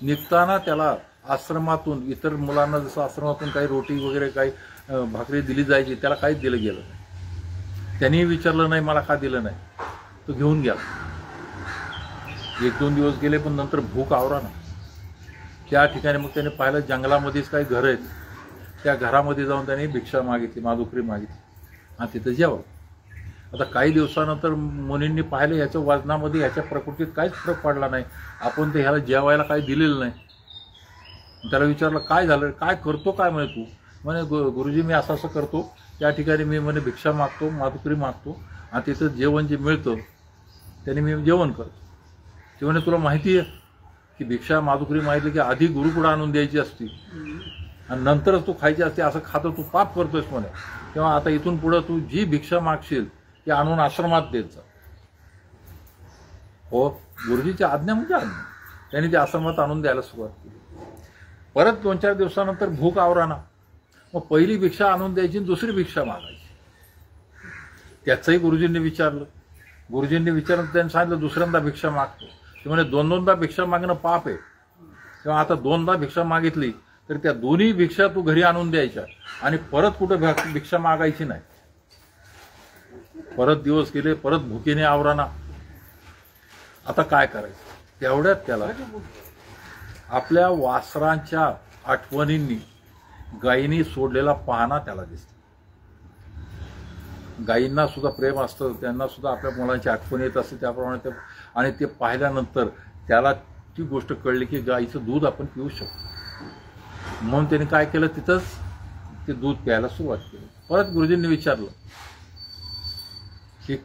निघताना त्याला आश्रमातून इतर मुलांना जसं आश्रमातून काही रोटी वगैरे काही भाकरी दिली जायची, त्याला काहीच दिलं गेलं नाही. त्यांनी विचारलं नाही मला का दिलं नाही. तो घेऊन गेला. 1-2 दिवस गेले, पण नंतर भूक आवरा ना. त्या ठिकाणी मग त्याने पाहिलं जंगलामध्येच काही घरं आहेत. त्या घरामध्ये जाऊन त्याने भिक्षा मागितली, माधुकरी मागितली आणि तिथं जेवलं. आता काही दिवसानंतर मुनींनी पाहिलं ह्याच्या वजनामध्ये ह्याच्या प्रकृतीत काहीच फरक पडला नाही. आपण ते ह्याला जेवायला काही दिलेलं नाही. त्याला विचारलं काय झालं, काय करतो काय म्हणे तू. म्हणे गुरुजी मी असं असं करतो, त्या ठिकाणी मी म्हणे भिक्षा मागतो, माधुकरी मागतो आणि तिथं जेवण जे मिळतं त्याने मी जेवण करतो. ते म्हणे तुला माहिती आहे की भिक्षा माधुकरी मागितली की आधी गुरुकडं आणून द्यायची असती आणि नंतरच तू खायची असते, असं खातं तू पाप करतोयस म्हणे. तेव्हा आता इथून पुढं तू जी भिक्षा मागशील ती आणून आश्रमात देत जा. हो, गुरुजीची आज्ञा म्हणजे आज्ञा. त्यांनी ते आश्रमात आणून द्यायला सुरुवात केली. परत 2-4 दिवसानंतर भूक आवराना. मग पहिली भिक्षा आणून द्यायची, दुसरी भिक्षा मागायची. त्याचंही गुरुजींनी विचारलं. गुरुजींनी विचारलं, त्यांनी सांगितलं दुसऱ्यांदा भिक्षा मागतो. ते म्हणे 2-2दा भिक्षा मागणं पाप आहे. तेव्हा आता 2दा भिक्षा मागितली तर त्या दोन्ही भिक्षा तू घरी आणून द्यायच्या आणि परत कुठं भिक्षा मागायची नाही. परत दिवस गेले, परत भुकेने आवराना. आता काय करायचं. तेवढ्यात त्याला आपल्या वासरांच्या आठवणींनी गायींनी सोडलेला पाहणा त्याला दिसतो. गायींना सुद्धा प्रेम असतं, त्यांना सुद्धा आपल्या मुलांची आठवण येत असते. त्याप्रमाणे ते आणि ते पाहिल्यानंतर त्याला ती गोष्ट कळली की गाईचं दूध आपण पिऊ शकतो. म्हणून त्याने काय केलं, तिथंच ते दूध प्यायला सुरुवात केली. परत गुरुजींनी विचारलं की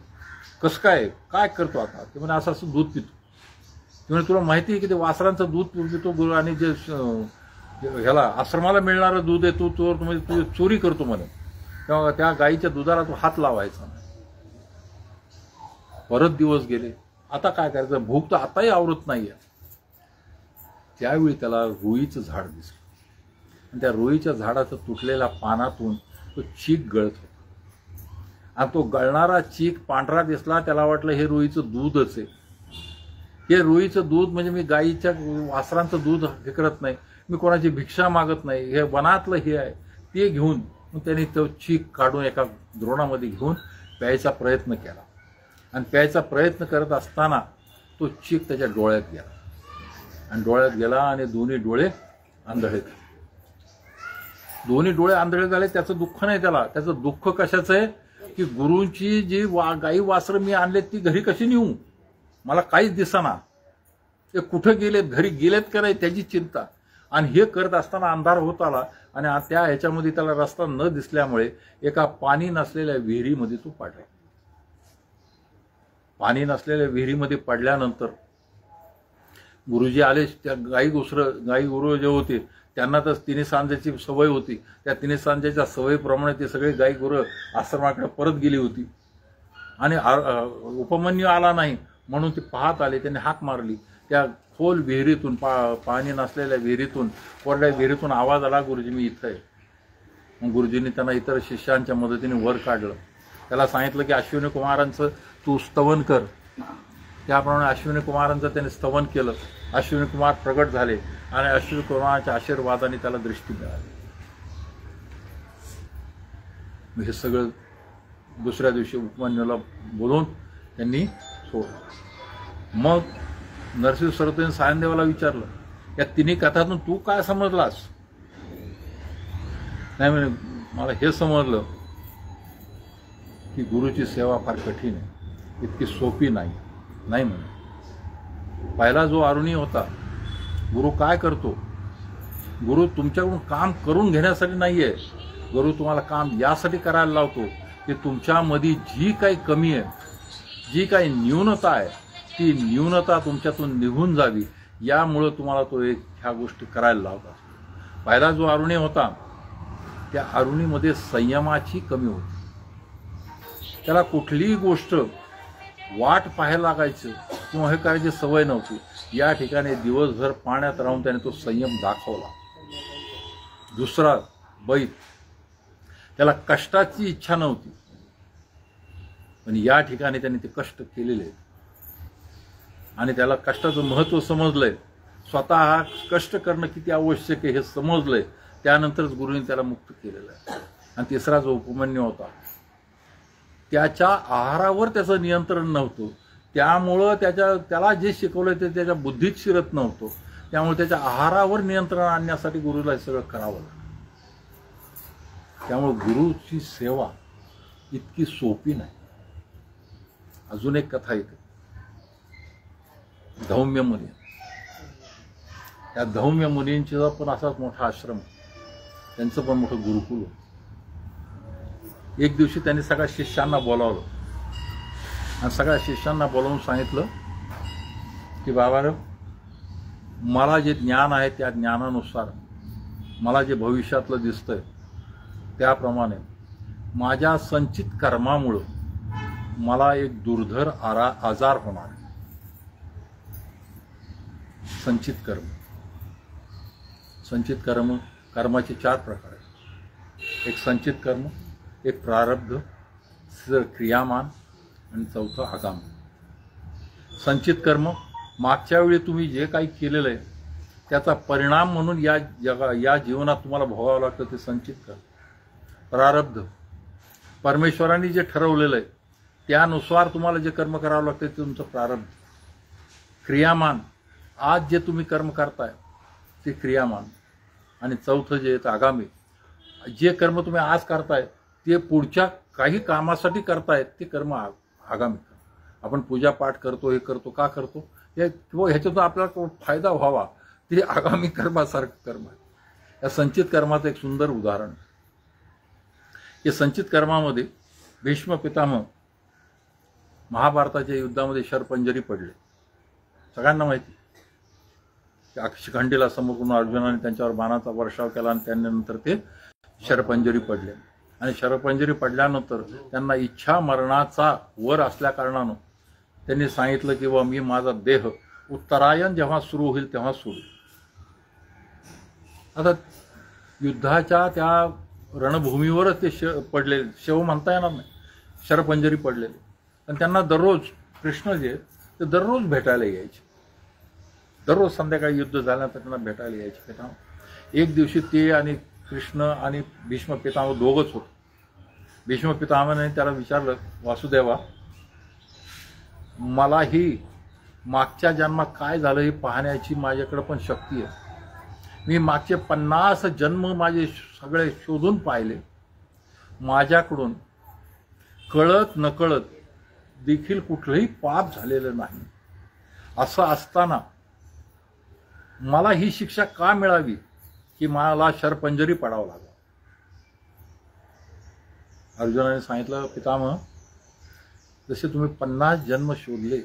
कसं काय करतो आता. ते म्हणे असं असं दूध पितो. ते म्हणे तुला माहिती आहे की ते वासरांचं दूध पितो गुरु आणि जे ह्याला आश्रमाला मिळणारं दूध आहे तू चोरी करतो म्हणे. तेव्हा त्या गाईच्या दुधाला तो हात लावायचा. परत दिवस गेले. आता काय करायचं, भूक तर आताही आवरत नाहीये. त्यावेळी त्याला रुईचं झाड दिसलं आणि त्या रुईच्या झाडाचं तुटलेल्या पानातून तो चीक गळत होता आणि तो गळणारा चीक पांढरा दिसला. त्याला वाटलं हे रुईचं दूधच आहे. हे रुईचं दूध म्हणजे मी गाईच्या वासरांचं दूध हे करत नाही, मी कोणाची भिक्षा मागत नाही, हे वनातलं हे आहे ते घेऊन मग त्यांनी तो चीक काढून एका द्रोणामध्ये घेऊन प्यायचा प्रयत्न केला आणि प्यायचा प्रयत्न करत असताना तो चीक त्याच्या डोळ्यात गेला आणि डोळ्यात गेला आणि दोन्ही डोळे आंधळे झाले. दोन्ही डोळे आंधळे झाले. त्याचं दुःख नाही त्याला. त्याचं दुःख कशाचं आहे की गुरूंची जी गाई वासरं मी आणलेत ती घरी कशी नेऊ, मला काहीच दिसेना. ते कुठं गेलेत, घरी गेलेत का नाही त्याची चिंता. आणि हे करत असताना अंधार होत आला आणि त्या ह्याच्यामध्ये त्याला रस्ता न दिसल्यामुळे एका पाणी नसलेल्या विहिरीमध्ये तो पडला. पाणी नसलेल्या विहिरीमध्ये पडल्यानंतर गुरुजी आले. त्या गाई गुरु जे होते त्यांना तर तिन्ही सांजेची सवय होती. त्या तिन्ही सांजेच्या सवयीप्रमाणे ते सगळे गाई गुरु आश्रमाकडे परत गेली होती आणि उपमन्यू आला नाही म्हणून ते पाहत आले. त्यांनी हाक मारली. त्या खोल विहिरीतून पाणी नसलेल्या विहिरीतून, कोरड्या विहिरीतून आवाज आला, गुरुजी मी इथं आहे. मग गुरुजींनी त्यांना इतर शिष्यांच्या मदतीने वर काढलं. त्याला सांगितलं की अश्विनी कुमारांचं तू स्तवन कर. त्याप्रमाणे अश्विनी कुमारांचं त्याने स्तवन केलं. अश्विनी कुमार प्रगट झाले आणि अश्विनी कुमारांच्या आशीर्वादाने त्याला दृष्टी मिळाली. मग हे सगळं दुसऱ्या दिवशी उपमान्यूला बोलवून त्यांनी सोडलं. मग नरसिंह सरस्वतीने सायनदेवाला विचारलं, या तिन्ही कथातून तू काय समजलास? नाही म्हणे, मला हे समजलं की गुरुची सेवा फार कठीण आहे, इतकी सोपी नाही. नाही म्हणे, पहिला जो अरुणी होता, गुरु काय करतो? गुरु तुमच्याकडून काम करून घेण्यासाठी नाहीये, गुरु तुम्हाला काम यासाठी करायला लावतो की तुमच्यामध्ये जी काही कमी आहे, जी काही न्यूनता आहे, ती न्यूनता तुमच्यातून निघून जावी, यामुळं तुम्हाला तो ह्या गोष्टी करायला लावतात. पहिला जो अरुणी होता, त्या अरुणीमध्ये संयमाची कमी होती. त्याला कुठलीही गोष्ट वाट पाहायला लागायचं किंवा हे करायची सवय नव्हती. या ठिकाणी दिवसभर पाण्यात राहून त्याने तो संयम दाखवला. दुसरा बैत, त्याला कष्टाची इच्छा नव्हती, पण या ठिकाणी त्याने ते कष्ट केलेले आहेत आणि त्याला कष्टाचं महत्त्व समजलंय. स्वतः कष्ट करणं किती आवश्यक आहे हे समजलंय. त्यानंतरच गुरुने त्याला मुक्त केलेलं आहे. आणि तिसरा जो उपमान्य होता, त्याच्या आहारावर त्याचं नियंत्रण नव्हतं, त्यामुळं त्याला जे शिकवलंय ते त्याच्या बुद्धीत शिरत नव्हतं, त्यामुळे त्याच्या आहारावर नियंत्रण आणण्यासाठी गुरुला हे सगळं करावं लागलं. त्यामुळे गुरुची सेवा इतकी सोपी नाही. अजून एक कथा येते, धौम्य मुनी. त्या धौम्य मुनींचा पण असाच मोठा आश्रम, त्यांचं पण मोठं गुरुकुल. एक दिवशी त्यांनी सगळ्या शिष्यांना बोलावलं आणि सगळ्या शिष्यांना बोलावून सांगितलं की बाबा, मला जे ज्ञान आहे त्या ज्ञानानुसार मला जे भविष्यातलं दिसतंय त्याप्रमाणे माझ्या संचित कर्मामुळं मला एक दुर्धर आजार होणार आहे. संचित कर्म. संचित कर्माचे 4 प्रकार आहेत. एक संचित कर्म, एक प्रारब्ध, क्रियामान आणि चौथं आगामी. संचित कर्म, मागच्या वेळी तुम्ही जे काही केलेलं आहे त्याचा परिणाम म्हणून या जीवनात तुम्हाला भोगावं लागतं, ते संचित कर्म. प्रारब्ध, परमेश्वरांनी जे ठरवलेलं आहे त्यानुसार तुम्हाला जे कर्म करावं लागतं ते तुमचं प्रारब्ध. क्रियामान, आज जे तुम्ही कर्म करताय ते क्रियामान. आणि चौथं जे आहे आगामी, जे कर्म तुम्ही आज करताय ते पुढच्या काही कामासाठी करतायत ते कर्म आगामी. आपण पूजापाठ करतो, हे करतो, का करतो, हे किंवा ह्याच्यातून आपल्याला फायदा व्हावा, ते आगामी कर्मासारखं कर्म आहे. या संचित कर्माचं एक सुंदर उदाहरण. हे संचित कर्मामध्ये भीष्म पितामह महाभारताच्या युद्धामध्ये शरपंजरी पडले. सगळ्यांना माहिती. शिखंडीला समोर करून अर्जुनाने त्यांच्यावर बाणाचा वर्षाव केला आणि त्यानंतर ते शरपंजरी पडले. आणि शरपंजरी पडल्यानंतर त्यांना इच्छा मरणाचा वर असल्या कारणानं त्यांनी सांगितलं की बा, मी माझा देह उत्तरायण जेव्हा सुरू होईल तेव्हा सोडू. आता युद्धाच्या त्या रणभूमीवरच ते पडले, शव म्हणता येणार नाही, शरपंजरी पडलेले. पण त्यांना दररोज कृष्ण जे ते दररोज भेटायला यायचे. दररोज संध्याकाळी युद्ध झाल्यानंतर त्यांना भेटायला यायचे. एक दिवशी ते आणि कृष्ण आणि भीष्म पितामह दोघंच होते. भीष्म पितामहाने त्याला विचारलं, वासुदेवा, मलाही मागच्या जन्मात काय झालं हे पाहण्याची माझ्याकडे पण शक्ती आहे. मी मागचे 50 जन्म माझे सगळे शोधून पाहिले. माझ्याकडून कळत नकळत देखील कुठलंही पाप झालेलं नाही. असं असताना मला ही शिक्षा का मिळावी की मला शरपंजरी पडावं लागलं. अर्जुनाने सांगितलं, पितामह, जसे तुम्ही 50 जन्म शोधले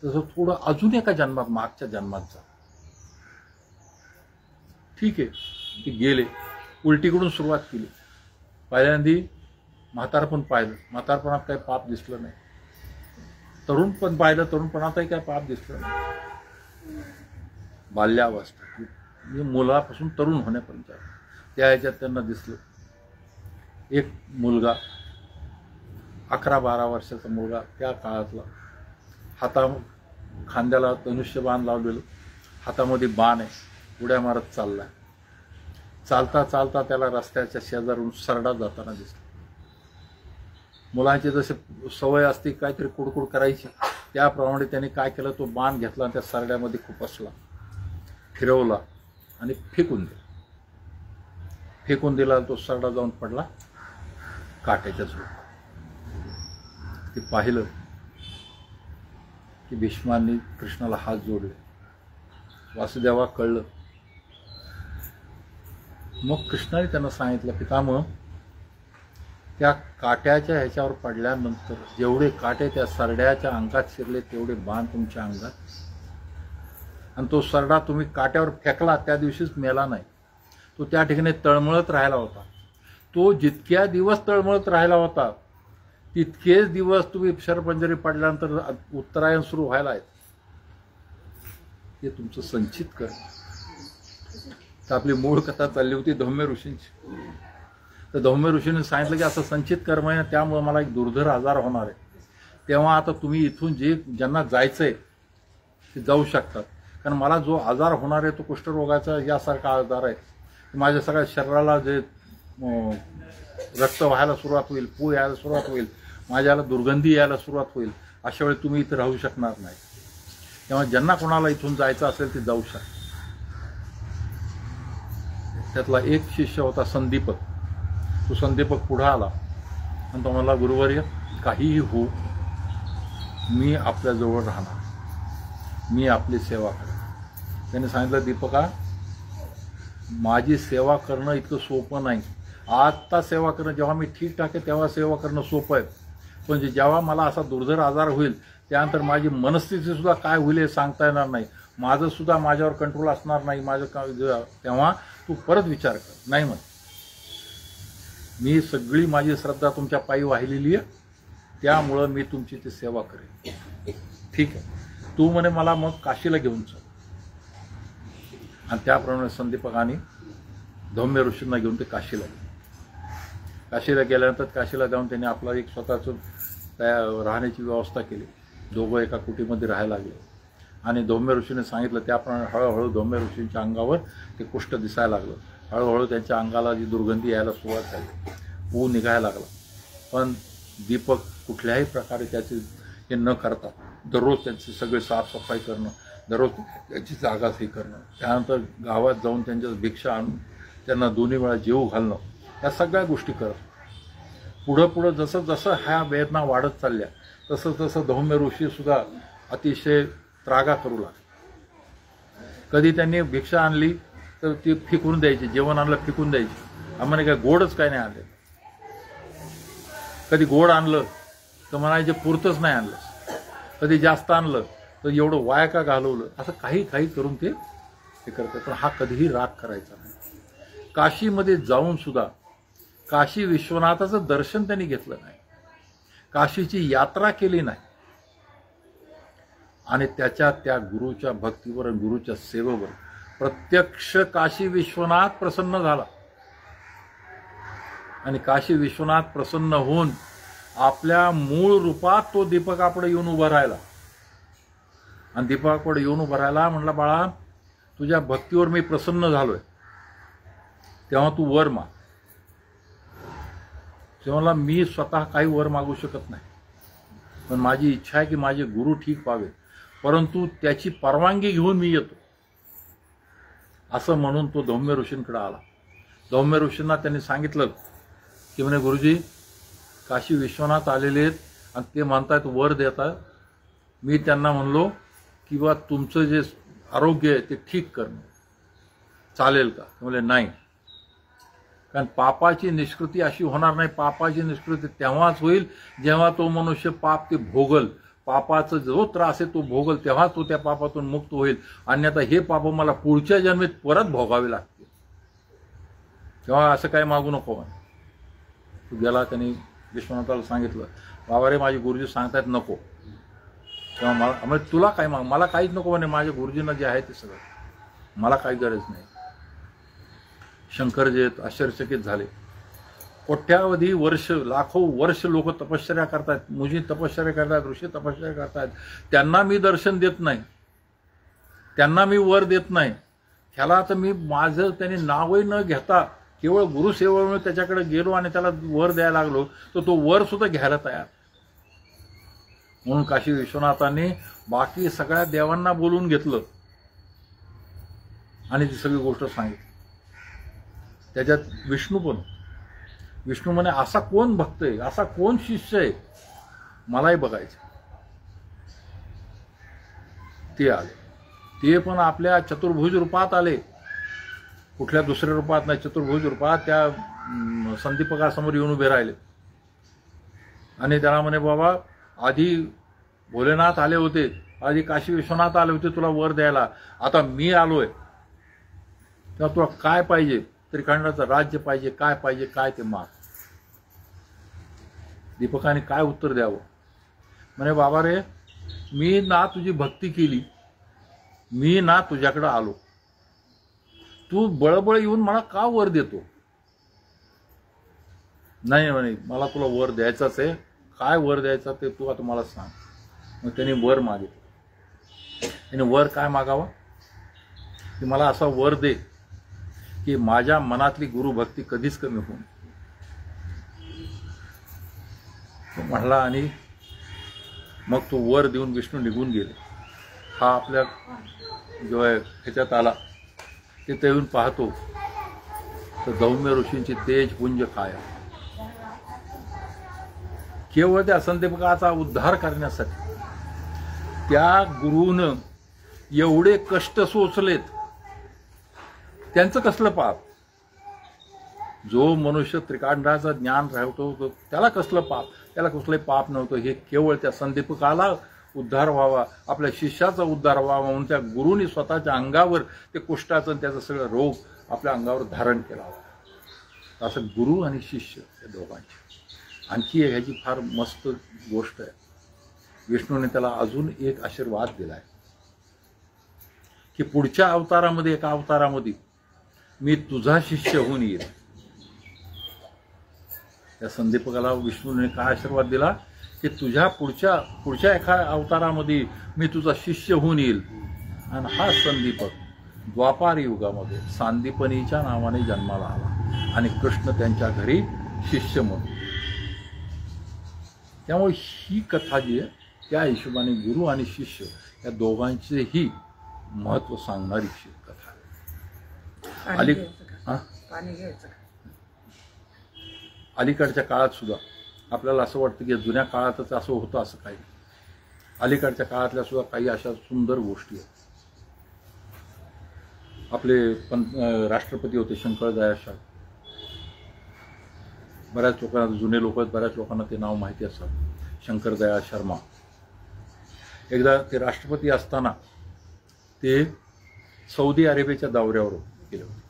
तसं थोडं अजून एका जन्मात, मागच्या जन्मात जा. ठीक आहे. ते गेले, उलटीकडून सुरुवात केली. पहिल्यांदी म्हातारपण पाहिलं, म्हातारपणात काही पाप दिसलं नाही. तरुणपण पाहिलं, तरुणपणातही काही पाप दिसलं नाही. बाल्यावस्था, मुलापासून तरुण होण्यापर्यंत त्या ह्याच्यात त्यांना दिसलं. एक मुलगा, 11-12 वर्षाचा मुलगा, त्या काळातला, खांद्याला धनुष्यबाण लावलेलं, हातामध्ये बाण आहे, उड्या मारत चाललाय. चालता चालता त्याला रस्त्याच्या शेजारून सरडा जाताना दिसला. मुलांची जसे सवय असते काहीतरी कुडकुड करायची, त्याप्रमाणे त्याने काय केलं, तो बाण घेतला आणि त्या सरड्यामध्ये खुपसला, फिरवला आणि फेकून दिला. तो सरडा जाऊन पडला काट्याच्या झोपात. ते पाहिलं की भीष्मांनी कृष्णाला हात जोडले. वासुदेवा कळलं. मग कृष्णाने त्यांना सांगितलं, पितामह, त्या काट्याच्या ह्याच्यावर पडल्यानंतर जेवढे काटे त्या सरड्याच्या अंगात शिरले तेवढे बाण तुमच्या अंगात, आणि तो सरडा तुम्ही काट्यावर फेकला त्या दिवशीच मेला नाही. तो त्या ठिकाणी तळमळत राहिला होता. तो जितक्या दिवस तळमळत राहिला होता तितकेच दिवस तुम्ही शरपंजरी पडल्यानंतर उत्तरायण सुरू व्हायला आहेत. हे तुमचं संचित कर. तर आपली मूळ कथा चालली होती धौम्य ऋषींची. तर धौम्य ऋषींनी सांगितलं की असं संचित कर्म आहे ना, त्यामुळे मला एक दुर्धर आजार होणार आहे. तेव्हा आता तुम्ही इथून ज्यांना जायचंय ते जाऊ शकतात. कारण मला जो आजार होणार आहे तो कुष्ठरोगाचा यासारखा आजार आहे. माझ्या सगळ्या शरीराला जे रक्त व्हायला सुरुवात होईल, पू यायला सुरुवात होईल, माझ्याला दुर्गंधी यायला सुरुवात होईल. अशा वेळी तुम्ही इथे राहू शकणार नाही. तेव्हा ज्यांना कोणाला इथून जायचं असेल ते जाऊ शकतात. त्यातला एक शिष्य होता संदीपक. तो संदीपक पुढे आला आणि तो म्हणला, गुरुवर्य, काहीही हो, मी आपल्याजवळ राहणार, मी आपली सेवा करेन. त्याने सांगितलं, दीपका, माझी सेवा करणं इतकं सोपं नाही. आत्ता सेवा करणं, जेव्हा मी ठीकठाक आहे तेव्हा सेवा करणं सोपं आहे, पण जेव्हा मला असा दुर्धर आजार होईल त्यानंतर माझी मनस्थितीसुद्धा काय होईल हे सांगता येणार नाही. माझं सुद्धा माझ्यावर कंट्रोल असणार नाही. तेव्हा तू परत विचार कर. नाही म्हण, मी सगळी माझी श्रद्धा तुमच्या पायी वाहिलेली आहे, त्यामुळं मी तुमची ती सेवा करेन. ठीक आहे, तू म्हणे मला मग काशीला घेऊन चल. आणि त्याप्रमाणे संदीपकाने धौम्य ऋषींना घेऊन ते काशीला गेले. काशीला गेल्यानंतर काशीला जाऊन त्यांनी आपला एक स्वतःचं राहण्याची व्यवस्था केली. दोघं एका कुटीमध्ये राहायला लागले. आणि धौम्य ऋषीने सांगितलं त्याप्रमाणे हळूहळू धौम्य ऋषींच्या अंगावर ते कुष्ठ दिसायला लागलं. हळूहळू त्यांच्या अंगाला जी दुर्गंधी यायला सुरुवात झाली, पू निघायला लागला. पण दीपक कुठल्याही प्रकारे त्याचे हे न करता दररोज त्यांची सगळी साफसफाई करणं, दररोज त्यांची जागा हे करणं, त्यानंतर गावात जाऊन त्यांच्या भिक्षा आणून त्यांना दोन्ही वेळा जेवू घालणं, या सगळ्या गोष्टी करत. पुढं पुढं जसं जसं ह्या वेदना वाढत चालल्या तसं तसं धौम्य ऋषीसुद्धा अतिशय त्रागा करू लागले. कधी त्यांनी भिक्षा आणली तर ती फेकून द्यायची, जेवण आणलं फेकून द्यायची. आम्हाला काय गोडच काय नाही आणलं. कधी गोड आणलं तर म्हणायचे पुरतच नाही आणलं. कधी जास्त आणलं तर एवढं वाया का घालवलं, असं काही काही करून ते करतात. पण हा कधीही राग करायचा नाही. काशीमध्ये जाऊन सुद्धा काशी विश्वनाथाचं दर्शन त्यांनी घेतलं नाही, काशीची यात्रा केली नाही, आणि त्याच्या त्या गुरुच्या भक्तीवर, गुरुच्या सेवेवर प्रत्यक्ष काशी विश्वनाथ प्रसन्न झाला. आणि काशी विश्वनाथ प्रसन्न होऊन आपल्या मूळ रूपात तो दीपकापुढे येऊन उभा राहिला. आणि दीपकापुढे येऊन उभा राहिला, म्हणला, बाळा, तुझ्या भक्तीवर मी प्रसन्न झालोय, तेव्हा तू वर माग. तेव्हा मी स्वतः काही वर मागू शकत नाही, पण माझी इच्छा आहे की माझे गुरु ठीक व्हावे, परंतु त्याची परवानगी घेऊन मी येतो. असं म्हणून तो धौम्य ऋषींकडे आला. धौम्य ऋषींना त्यांनी सांगितलं की म्हणे, गुरुजी, काशी विश्वनाथ आलेले आहेत आणि ते म्हणतायत वर देतात. मी त्यांना म्हणलो की बा तुमचं जे आरोग्य आहे ते ठीक करणं चालेल का? म्हणजे नाही, कारण पापाची निष्कृती अशी होणार नाही. पापाची निष्कृती तेव्हाच होईल जेव्हा तो मनुष्य पाप ते भोगल, पापाचा जो त्रास आहे तो भोगल, तेव्हा तो त्या पापातून मुक्त होईल. अन्यथा हे पाप मला पुढच्या जन्मीत परत भोगावे लागतील. तेव्हा असं काही मागू नको म्हणे. तू गेला, त्यांनी विश्वनाथाला सांगितलं, बाबा रे, माझे गुरुजी सांगतायत नको. तेव्हा मला तुला काय माग, मला काहीच नको म्हणे. माझ्या गुरुजींना जे आहे ते सगळं, मला काही गरज नाही. शंकर जे आहेत आश्चर्यचकित झाले. कोट्यावधी वर्ष, लाखो वर्ष लोक तपश्चर्या करतात, मुनी तपश्चर्या करतात, ऋषी तपश्चर्या करतात, त्यांना मी दर्शन देत नाही, त्यांना मी वर देत नाही. ह्याला तर मी माझं त्यांनी नावही न घेता केवळ गुरुसेवेमुळे त्याच्याकडे गेलो आणि त्याला वर द्यायला लागलो तर तो वर सुद्धा घ्यायला तयार. म्हणून काशी विश्वनाथांनी बाकी सगळ्या देवांना बोलवून घेतलं आणि ती सगळी गोष्ट सांगितली. त्याच्यात विष्णू पण, विष्णू म्हणे असा कोण भक्त आहे, असा कोण शिष्य आहे, मलाही बघायचं. ते आले, ते पण आपल्या चतुर्भुज रूपात आले, कुठल्या दुसऱ्या रूपात नाही, चतुर्भुज रूपात त्या संदीपकासमोर येऊन उभे राहिले आणि त्याला म्हणे बाबा आधी भोलेनाथ आले होते, आधी काशी विश्वनाथ आले होते तुला वर द्यायला, आता मी आलोय, तेव्हा तुला काय पाहिजे, त्रिखंडाचं राज्य पाहिजे, काय पाहिजे, काय ते माग. दीपकाने काय उत्तर द्यावं. म्हणे बाबा रे, मी ना तुझी भक्ती केली, मी ना तुझ्याकडे आलो, तू बळबळ येऊन मला का वर देतो. नाही म्हणे मला तुला वर द्यायचाच आहे, काय वर द्यायचा ते तू आता मला सांग. मग त्याने वर मागितलं. त्याने वर काय मागावं की मला असा वर दे की माझ्या मनातली गुरुभक्ती कधीच कमी होऊन. म्हणला आणि मग तो वर देऊन विष्णू निघून गेले. हा आपल्या जेव्हा ह्याच्यात आला तिथे येऊन पाहतो तर दौम्य ऋषींची तेज पुंज काय. केवळ त्या संदीपकाचा उद्धार करण्यासाठी त्या गुरुनं एवढे कष्ट सोसलेत. त्यांचं कसलं पाप. जो मनुष्य त्रिकांडाचं ज्ञान राहतो त्याला कसलं पाप, त्याला कसलंही पाप नव्हतं. हे केवळ त्या संदीपकाला उद्धार व्हावा, आपल्या शिष्याचा उद्धार व्हावा म्हणून त्या गुरुनी स्वतःच्या अंगावर ते कुष्ठाचं आणि त्याचं सगळं रोग आपल्या अंगावर धारण केला होता. असं गुरु आणि शिष्य या दोघांची. आणखी एक ह्याची फार मस्त गोष्ट आहे. विष्णूने त्याला अजून एक आशीर्वाद दिलाय की पुढच्या अवतारामध्ये, एका अवतारामध्ये मी तुझा शिष्य होऊन येईल. त्या संदीपकाला विष्णूने काय आशीर्वाद दिला की तुझ्या पुढच्या एका अवतारामध्ये मी तुझा शिष्य होऊन येईल. आणि हा संदीपक द्वापार युगामध्ये सांदीपनीच्या नावाने जन्माला आला आणि कृष्ण त्यांच्या घरी शिष्य म्हणून. त्यामुळे ही कथा जी आहे त्या हिशोबाने गुरु आणि शिष्य या दोघांचेही महत्व सांगणारी कथा आहे. अलीकडच्या काळात सुद्धा आपल्याला असं वाटतं की जुन्या काळातच असं होतं असं काही. अलीकडच्या काळातल्या सुद्धा काही अशा सुंदर गोष्टी आहेत. आपले राष्ट्रपती होते शंकर दयाळ शर्मा. बऱ्याच लोकांना, जुने लोक आहेत, बऱ्याच लोकांना ते नाव माहिती असतात. शंकर दयाळ शर्मा एकदा ते राष्ट्रपती असताना ते सौदी अरेबियाच्या दौऱ्यावर गेले होते.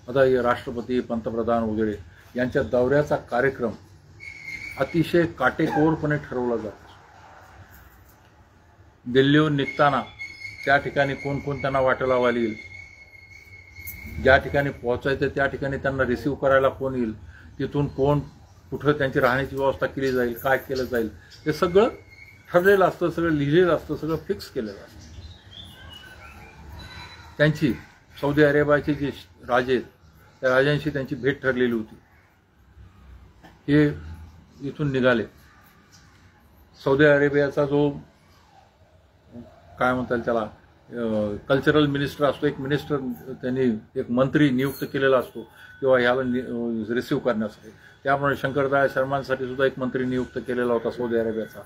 आता हे राष्ट्रपती, पंतप्रधान वगैरे यांच्या दौऱ्याचा कार्यक्रम अतिशय काटेकोरपणे ठरवला जातो. दिल्लीहून निघताना त्या ठिकाणी कोण कोण त्यांना वाटेला वालील, ज्या ठिकाणी पोहोचायचं त्या ठिकाणी त्यांना रिसीव्ह करायला कोण येईल, तिथून कोण कुठं त्यांची राहण्याची व्यवस्था केली जाईल, काय केलं जाईल, हे सगळं ठरलेलं असतं, सगळं लिहिलेलं असतं, सगळं फिक्स केलेलं असतं. त्यांची सौदी अरेबियाचे जे राजे आहेत त्या राजांशी त्यांची भेट ठरलेली होती. हे इथून निघाले. सौदी अरेबियाचा जो काय म्हणता येईल त्याला कल्चरल मिनिस्टर असतो, एक मिनिस्टर, त्यांनी एक मंत्री नियुक्त केलेला असतो किंवा ह्याला रिसीव्ह करण्यासाठी. त्यामुळे शंकर दयाळ शर्मांसाठी सुद्धा एक मंत्री नियुक्त केलेला होता सौदी अरेबियाचा.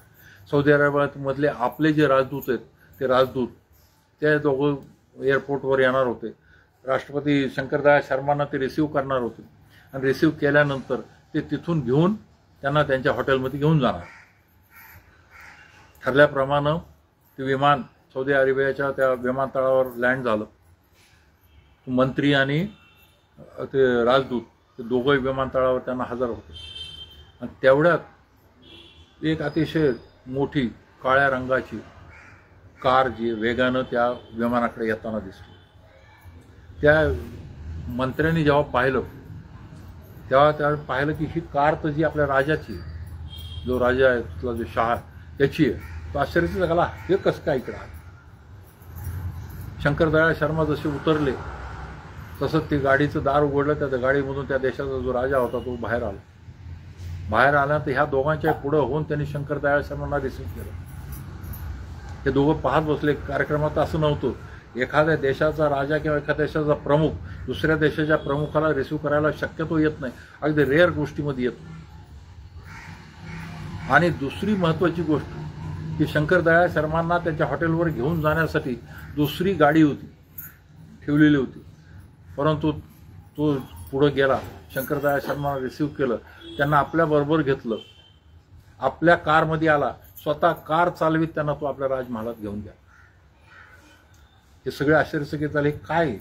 सौदी अरेबियामधले आपले जे राजदूत आहेत ते राजदूत ते दोघं एअरपोर्टवर येणार होते. राष्ट्रपती शंकर दयाळ शर्मांना ते रिसीव्ह करणार होते आणि रिसीव्ह केल्यानंतर ते तिथून घेऊन त्यांना त्यांच्या हॉटेलमध्ये घेऊन जाणार. ठरल्याप्रमाणे ते विमान सौदी अरेबियाच्या त्या विमानतळावर लँड झालं. मंत्री आणि ते राजदूत ते दोघंही विमानतळावर त्यांना हजर होते. आणि तेवढ्यात एक अतिशय मोठी काळ्या रंगाची कार जी वेगानं त्या विमानाकडे येताना दिसली. त्या मंत्र्यांनी जेव्हा पाहिलं तेव्हा त्यावेळी पाहिलं की ही कार तर जी आपल्या राजाची, जो राजा आहे तिथला जो शाह त्याची आहे. तो आश्चर्याचा झाला, हे कसं काय इकडं आलं. शंकर दयाळ शर्मा जसे उतरले तसंच ते गाडीचं दार उघडलं, त्या गाडीमधून त्या देशाचा जो राजा होता तो बाहेर आला. बाहेर आल्यानंतर ह्या दोघांच्या पुढं होऊन त्यांनी शंकर दयाळ शर्मांना रिसीव्ह केलं. हे दोघं पाहत बसले. कार्यक्रमात असं नव्हतं, एखाद्या देशाचा राजा किंवा एखाद्या देशाचा प्रमुख दुसऱ्या देशाच्या प्रमुखाला रिसीव्ह करायला शक्यतो येत नाही, अगदी रेअर गोष्टीमध्ये येत नाही. आणि दुसरी महत्त्वाची गोष्ट की शंकर दयाळ शर्मांना त्यांच्या हॉटेलवर घेऊन जाण्यासाठी दुसरी गाडी होती, ठेवलेली होती, परंतु तो पुढं गेला. शंकर दयाळ शर्मांना रिसीव्ह केलं, त्यांना आपल्याबरोबर घेतलं, आपल्या कारमध्ये आला, स्वतः कार चालवीत त्यांना तो आपल्या राजमहालात घेऊन गेला. हे सगळे आश्चर्यचकित झाले, काय.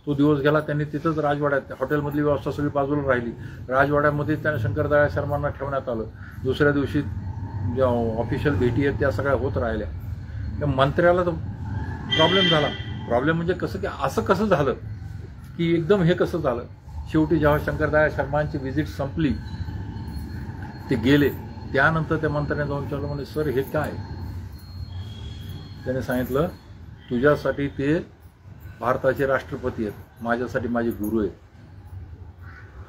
तो दिवस गेला, त्यांनी तिथंच राजवाड्यात, हॉटेलमधली व्यवस्था सगळी बाजूला राहिली, राजवाड्यामध्ये त्यांना शंकर दयाळ शर्मांना ठेवण्यात आलं. दुसऱ्या दिवशी ज्या ऑफिशियल भेटी आहेत त्या सगळ्या होत राहिल्या. त्या मंत्र्याला तर प्रॉब्लेम झाला. प्रॉब्लेम म्हणजे कसं की असं कसं झालं, की एकदम हे कसं झालं. शेवटी जेव्हा शंकर दयाळ शर्मांची व्हिजिट संपली, ते गेले, त्यानंतर त्या मंत्र्याने जाऊन विचारलं, म्हणजे सर हे काय. त्याने सांगितलं, तुझ्यासाठी ते भारताचे राष्ट्रपती आहेत, माझ्यासाठी माझे गुरु आहेत.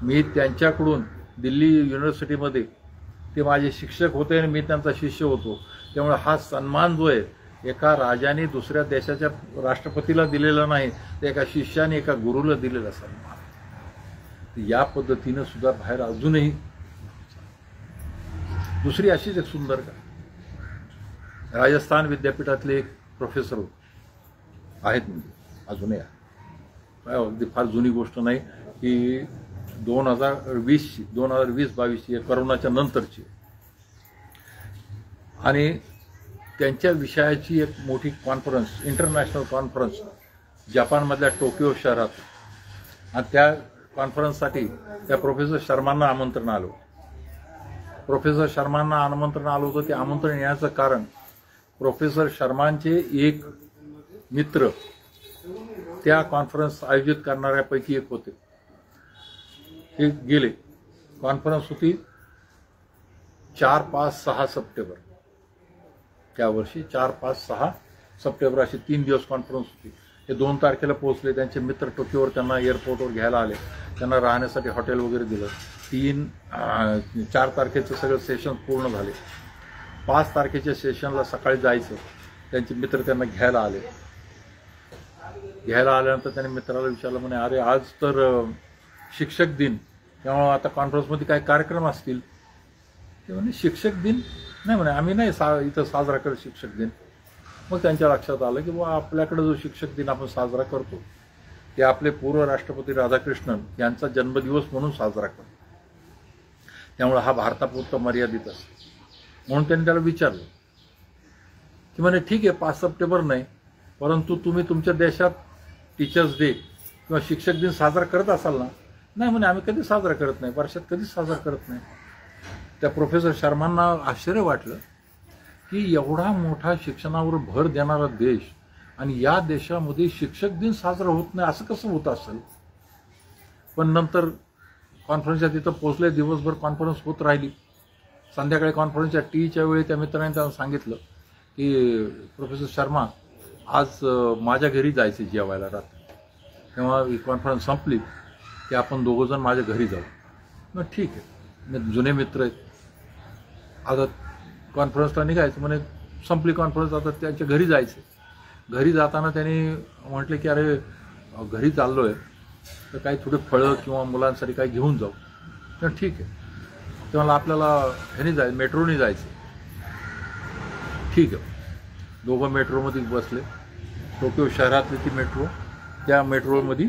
मी त्यांच्याकडून दिल्ली युनिव्हर्सिटीमध्ये ते माझे शिक्षक होते आणि मी त्यांचा शिष्य होतो. त्यामुळे हा सन्मान जो आहे, एका राजाने दुसऱ्या देशाच्या राष्ट्रपतीला दिलेला नाही, तर एका शिष्याने एका गुरुला दिलेला सन्मान. या पद्धतीनं सुद्धा बाहेर अजूनही. दुसरी अशीच एक सुंदर का, राजस्थान विद्यापीठातले एक प्रोफेसर आहेत, म्हणजे अजूनही आहे, अगदी फार जुनी गोष्ट नाही, की 2020-22 करोनाच्या नंतरची. आणि त्यांच्या विषयाची एक मोठी कॉन्फरन्स, इंटरनॅशनल कॉन्फरन्स जपानमधल्या टोकियो शहरात. आणि त्या कॉन्फरन्ससाठी त्या प्रोफेसर शर्मांना आमंत्रण आलं. प्रोफेसर शर्मांना आमंत्रण आलं होतं. ते आमंत्रण येण्याचं कारण, प्रोफेसर शर्मांचे एक मित्र त्या कॉन्फरन्स आयोजित करणाऱ्यापैकी एक होते. ते गेले. कॉन्फरन्स होती 4, 5, 6 सप्टेंबर त्या वर्षी. 4, 5, 6 सप्टेंबर अशी 3 दिवस कॉन्फरन्स होती. ते 2 तारखेला पोहोचले. त्यांचे मित्र टोकियोवर त्यांना एअरपोर्टवर घ्यायला आले. त्यांना राहण्यासाठी हॉटेल वगैरे दिलं. 4 तारखेचं सगळं सेशन पूर्ण झाले. 5 तारखेच्या सेशनला सकाळी जायचं. त्यांचे मित्र त्यांना घ्यायला आले. घ्यायला आल्यानंतर त्यांनी मित्राला विचारलं, म्हणे अरे आज तर शिक्षक दिन, त्यामुळे आता कॉन्फरन्समध्ये काही कार्यक्रम असतील. ते म्हणे शिक्षक दिन नाही, म्हणे आम्ही नाही इथं साजरा करत शिक्षक दिन. मग त्यांच्या लक्षात आलं की बुवा आपल्याकडे जो शिक्षक दिन आपण साजरा करतो ते आपले पूर्व राष्ट्रपती राधाकृष्णन यांचा जन्मदिवस म्हणून साजरा करतो. त्यामुळे हा भारतापुरता मर्यादित असतो. म्हणून त्यांनी त्याला विचारलं की म्हणे ठीक आहे 5 सप्टेंबर नाही, परंतु तुम्ही तुमच्या देशात टीचर्स डे किंवा शिक्षक दिन साजरा करत असाल ना. नाही म्हणे आम्ही कधी साजरा करत नाही, वर्षात कधीच साजरा करत नाही. त्या प्रोफेसर शर्मांना आश्चर्य वाटलं की एवढा मोठा शिक्षणावर भर देणारा देश आणि या देशामध्ये शिक्षक दिन साजरा होत नाही, असं कसं होत असेल. पण नंतर कॉन्फरन्सच्या तिथं पोहोचले. दिवसभर कॉन्फरन्स होत राहिली. संध्याकाळी कॉन्फरन्सच्या टीच्या वेळी त्या मित्रांनी त्यांना सांगितलं की प्रोफेसर शर्मा आज माझ्या घरी जायचे जेवायला रात्री. तेव्हा ही कॉन्फरन्स संपली की आपण दोघंजण माझ्या घरी जाऊ. मग ठीक आहे, जुने मित्र आहेत. आता कॉन्फरन्सला निघायचं, म्हणे संपली कॉन्फरन्स, आता त्यांच्या घरी जायचं. घरी जाताना त्यांनी म्हटलं की अरे घरी चाललो आहे तर काही थोडे फळं किंवा मुलांसाठी काही घेऊन जाऊ. तर ठीक आहे. तेव्हा आपल्याला ह्यानी जायचं, मेट्रोनी जायचं. ठीक आहे. दोघं मेट्रोमध्ये बसले. टोकियो शहरातली ती मेट्रो. त्या मेट्रोमध्ये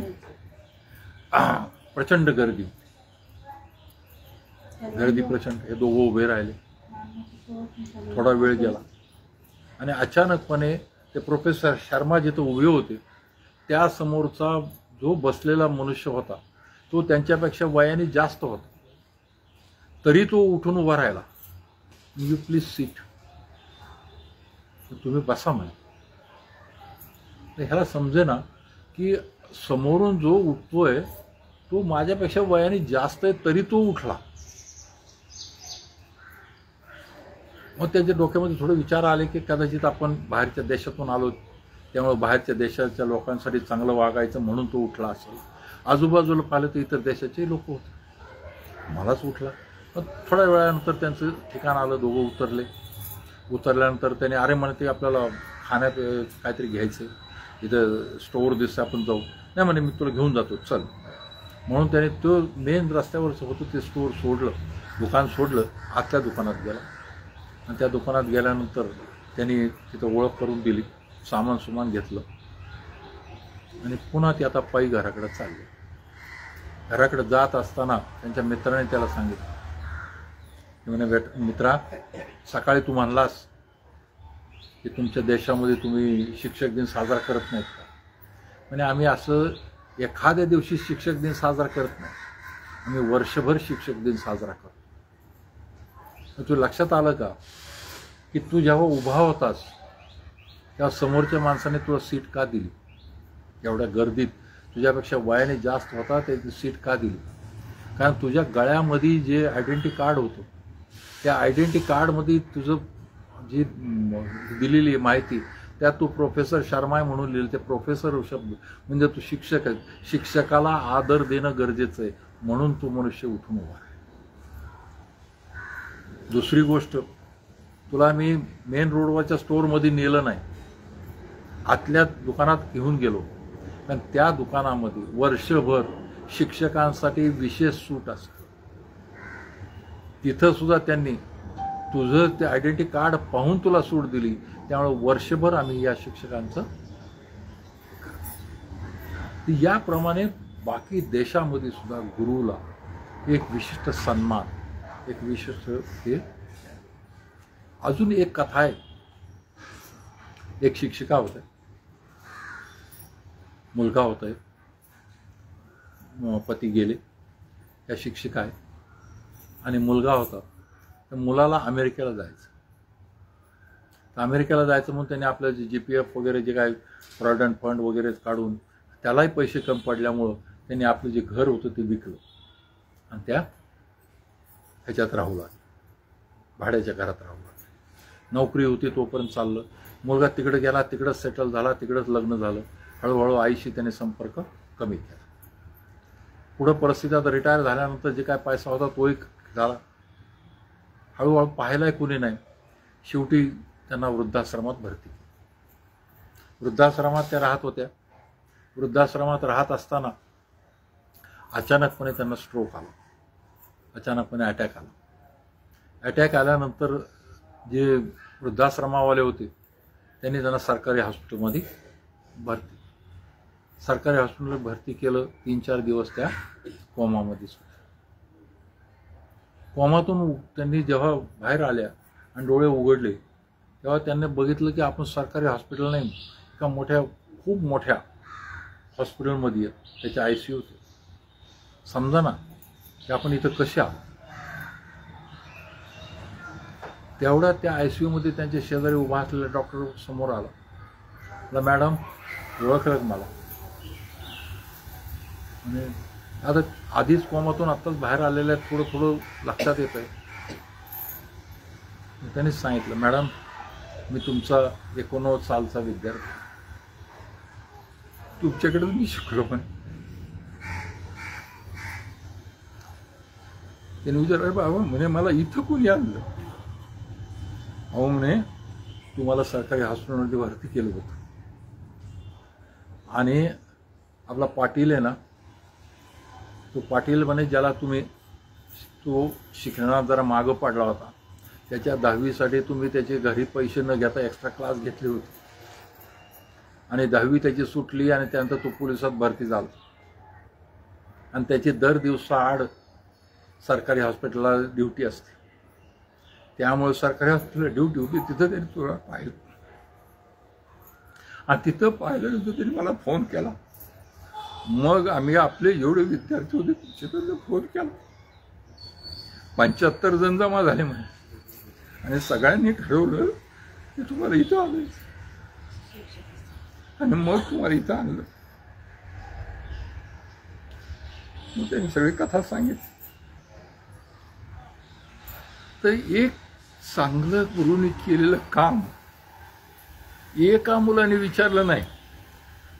प्रचंड गर्दी प्रचंड. हे दोघं उभे राहिले. थोडा वेळ गेला आणि अचानकपणे ते प्रोफेसर शर्मा जिथं उभे होते त्या समोरचा जो बसलेला मनुष्य होता तो त्यांच्यापेक्षा वयाने जास्त होता. तरी तो उठून उभा राहिला. यू प्लीज सीट, तुम्ही बसा म्हणे. ह्याला समजे ना की समोरून जो उठतोय तो माझ्यापेक्षा वयाने जास्त आहे, तरी तो उठला. मग त्याच्या डोक्यामध्ये थोडे विचार आले की कदाचित आपण बाहेरच्या देशातून आलो त्यामुळे बाहेरच्या देशाच्या लोकांसाठी चांगलं वागायचं म्हणून तो उठला असेल. आजूबाजूला पाहिलं तर इतर देशाचे लोक होते. मलाच उठला. पण थोड्या वेळानंतर त्यांचं ठिकाण आलं, दोघं उतरल्यानंतर त्याने अरे म्हणे ते आपल्याला खाण्यात काहीतरी घ्यायचं, इथं स्टोअर दिसतं आपण जाऊ. नाही म्हणे मी तुला घेऊन जातो चल. म्हणून त्याने तो मेन रस्त्यावरचं होतं ते स्टोअर सोडलं, दुकान सोडलं, आतल्या दुकानात गेला. आणि त्या दुकानात गेल्यानंतर त्यांनी तिथं ओळख करून दिली, सामान घेतलं आणि पुन्हा ते आता पायी घराकडे चालले. घराकडे जात असताना त्यांच्या मित्राने त्याला सांगितलं, म्हणे मित्रा, सकाळी तू म्हणलास की तुमच्या देशामध्ये तुम्ही शिक्षक दिन साजरा करत नाहीत का? म्हणजे आम्ही असं एखाद्या दिवशी शिक्षक दिन साजरा करत नाही, आम्ही वर्षभर शिक्षक दिन साजरा करतो. तुला लक्षात आलं का की तू जेव्हा उभा होतास तेव्हा समोरच्या माणसाने तुला सीट का दिली? एवढ्या गर्दीत तुझ्यापेक्षा वयाने जास्त होता त्याची सीट का दिली? कारण तुझ्या गळ्यामध्ये जे आयडेंटिटी कार्ड होतं, त्या आयडेंटिटी कार्डमध्ये तुझं जी दिलेली माहिती त्यात तू प्रोफेसर शर्मा म्हणून लिहिलं. ते प्रोफेसर शब्द म्हणजे तू शिक्षक आहे. शिक्षकाला आदर देणं गरजेचं आहे, म्हणून तू मनुष्य उठून उभा आहे. दुसरी गोष्ट, तुला मी मेन रोडवरच्या स्टोअरमध्ये नेलं नाही, आतल्या दुकानात घेऊन गेलो. कारण त्या दुकानामध्ये वर्षभर शिक्षकांसाठी विशेष सूट असते. तिथं सुद्धा त्यांनी तुझं ते आयडेंटिटी कार्ड पाहून तुला सूट दिली. त्यामुळे वर्षभर आम्ही या शिक्षकांचं, याप्रमाणे बाकी देशामध्ये सुद्धा गुरुला एक विशिष्ट सन्मान, एक विशिष्ट हे. अजून एक कथा आहे. एक शिक्षिका होत्या, मुलगा होता, पती गेले, त्या शिक्षिका आहे आणि मुलगा होता. त्या मुलाला अमेरिकेला जायचं. तर अमेरिकेला जायचं म्हणून त्यांनी आपलं जे GPF वगैरे जे काय प्रॉव्हिडंट फंड वगैरे काढून, त्यालाही पैसे कमी पडल्यामुळं त्यांनी आपलं जे घर होतं ते विकलं आणि त्या ह्याच्यात राहू लागलं, भाड्याच्या घरात राहू लागलं. नोकरी होती तोपर्यंत चाललं. मुलगा तिकडे गेला, तिकडंच सेटल झाला, तिकडंच लग्न झालं. हळूहळू आईशी त्याने संपर्क कमी केला. पुढं परिस्थिती आता रिटायर झाल्यानंतर जे काय पैसा होता तोही झाला. हळूहळू पाहायलाही कुणी नाही. शेवटी त्यांना वृद्धाश्रमात भरती केली. वृद्धाश्रमात त्या राहत होत्या. वृद्धाश्रमात राहत असताना अचानकपणे त्यांना स्ट्रोक आला, अचानकपणे अटॅक आला. अटॅक आल्यानंतर जे वृद्धाश्रमावाले होते त्यांनी त्यांना सरकारी हॉस्पिटलमध्ये सरकारी हॉस्पिटलमध्ये भरती केलं. 3-4 दिवस त्या कोमामध्येच होत्या. कोमातून त्यांनी जेव्हा बाहेर आल्या आणि डोळे उघडले तेव्हा त्यांनी बघितलं की आपण सरकारी हॉस्पिटल नाही, एका खूप मोठ्या हॉस्पिटलमध्ये आहे. त्याच्या ICU समजा ना की आपण इथं कसे आहोत. तेवढा त्या ICUमध्ये त्यांच्या शेजारी उभा असलेला डॉक्टर समोर आला. मॅडम ओळखलं मला. आणि आता आधीच कोमातून आत्ताच बाहेर आलेल्या थोडं थोडं लक्षात येत आहे. त्यांनीच सांगितलं, मॅडम मी तुमचा 89 सालचा विद्यार्थी, तुमच्याकडे मी शिकलो. पण त्याने विचारलं, बाबा म्हणे मला इथं कोणी आणलं? अहो म्हणे तुम्हाला सरकारी हॉस्पिटलमध्ये भरती केलं होतं आणि आपला पाटील आहे ना, तो पाटील म्हणे ज्याला तो शिक्षणात जरा मागं पडला होता, त्याच्या 10वीसाठी तुम्ही त्याचे घरी पैसे न घेता एक्स्ट्रा क्लास घेतले होते आणि 10वी त्याची सुटली आणि त्यानंतर तो पोलिसात भरती झाला आणि त्याची दर दिवसाआड सरकारी हॉस्पिटलला ड्युटी असते. त्यामुळे सरकारी हॉस्पिटलला ड्युटी होती. तिथं त्यांनी तुला पाहिलं आणि तिथं पाहिल्यानंतर त्यांनी मला फोन केला. मग आम्ही आपले जेवढे विद्यार्थी होते त्यांना फोन केला. 75 जण जमा झाले म्हणे आणि सगळ्यांनी ठरवलं की तुम्हाला इथं आलं आणि मग तुम्हाला इथं आणलं. मग त्यांनी सगळी कथा सांगितली. तर एक चांगलं गुरुनी केलेलं काम एका मुलाने विचारलं नाही,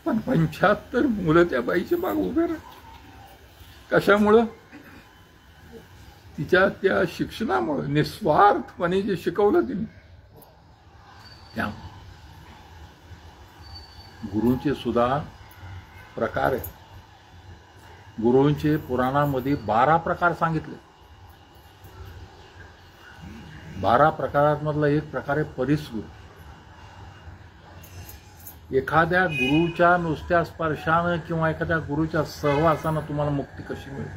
पण 75 मुलं त्या बाईच्या मागे उभे राहिली. कशामुळं? तिच्या त्या शिक्षणामुळे, निस्वार्थपणे जे शिकवलं तिने. त्या गुरूंचे सुद्धा प्रकार आहेत. गुरूंचे पुराणामध्ये 12 प्रकार सांगितले. 12 प्रकारांमधला एक प्रकार आहे परिसगुरू. एखाद्या गुरुच्या नुसत्या स्पर्शानं किंवा एखाद्या गुरुच्या सहवासानं तुम्हाला मुक्ती कशी मिळेल?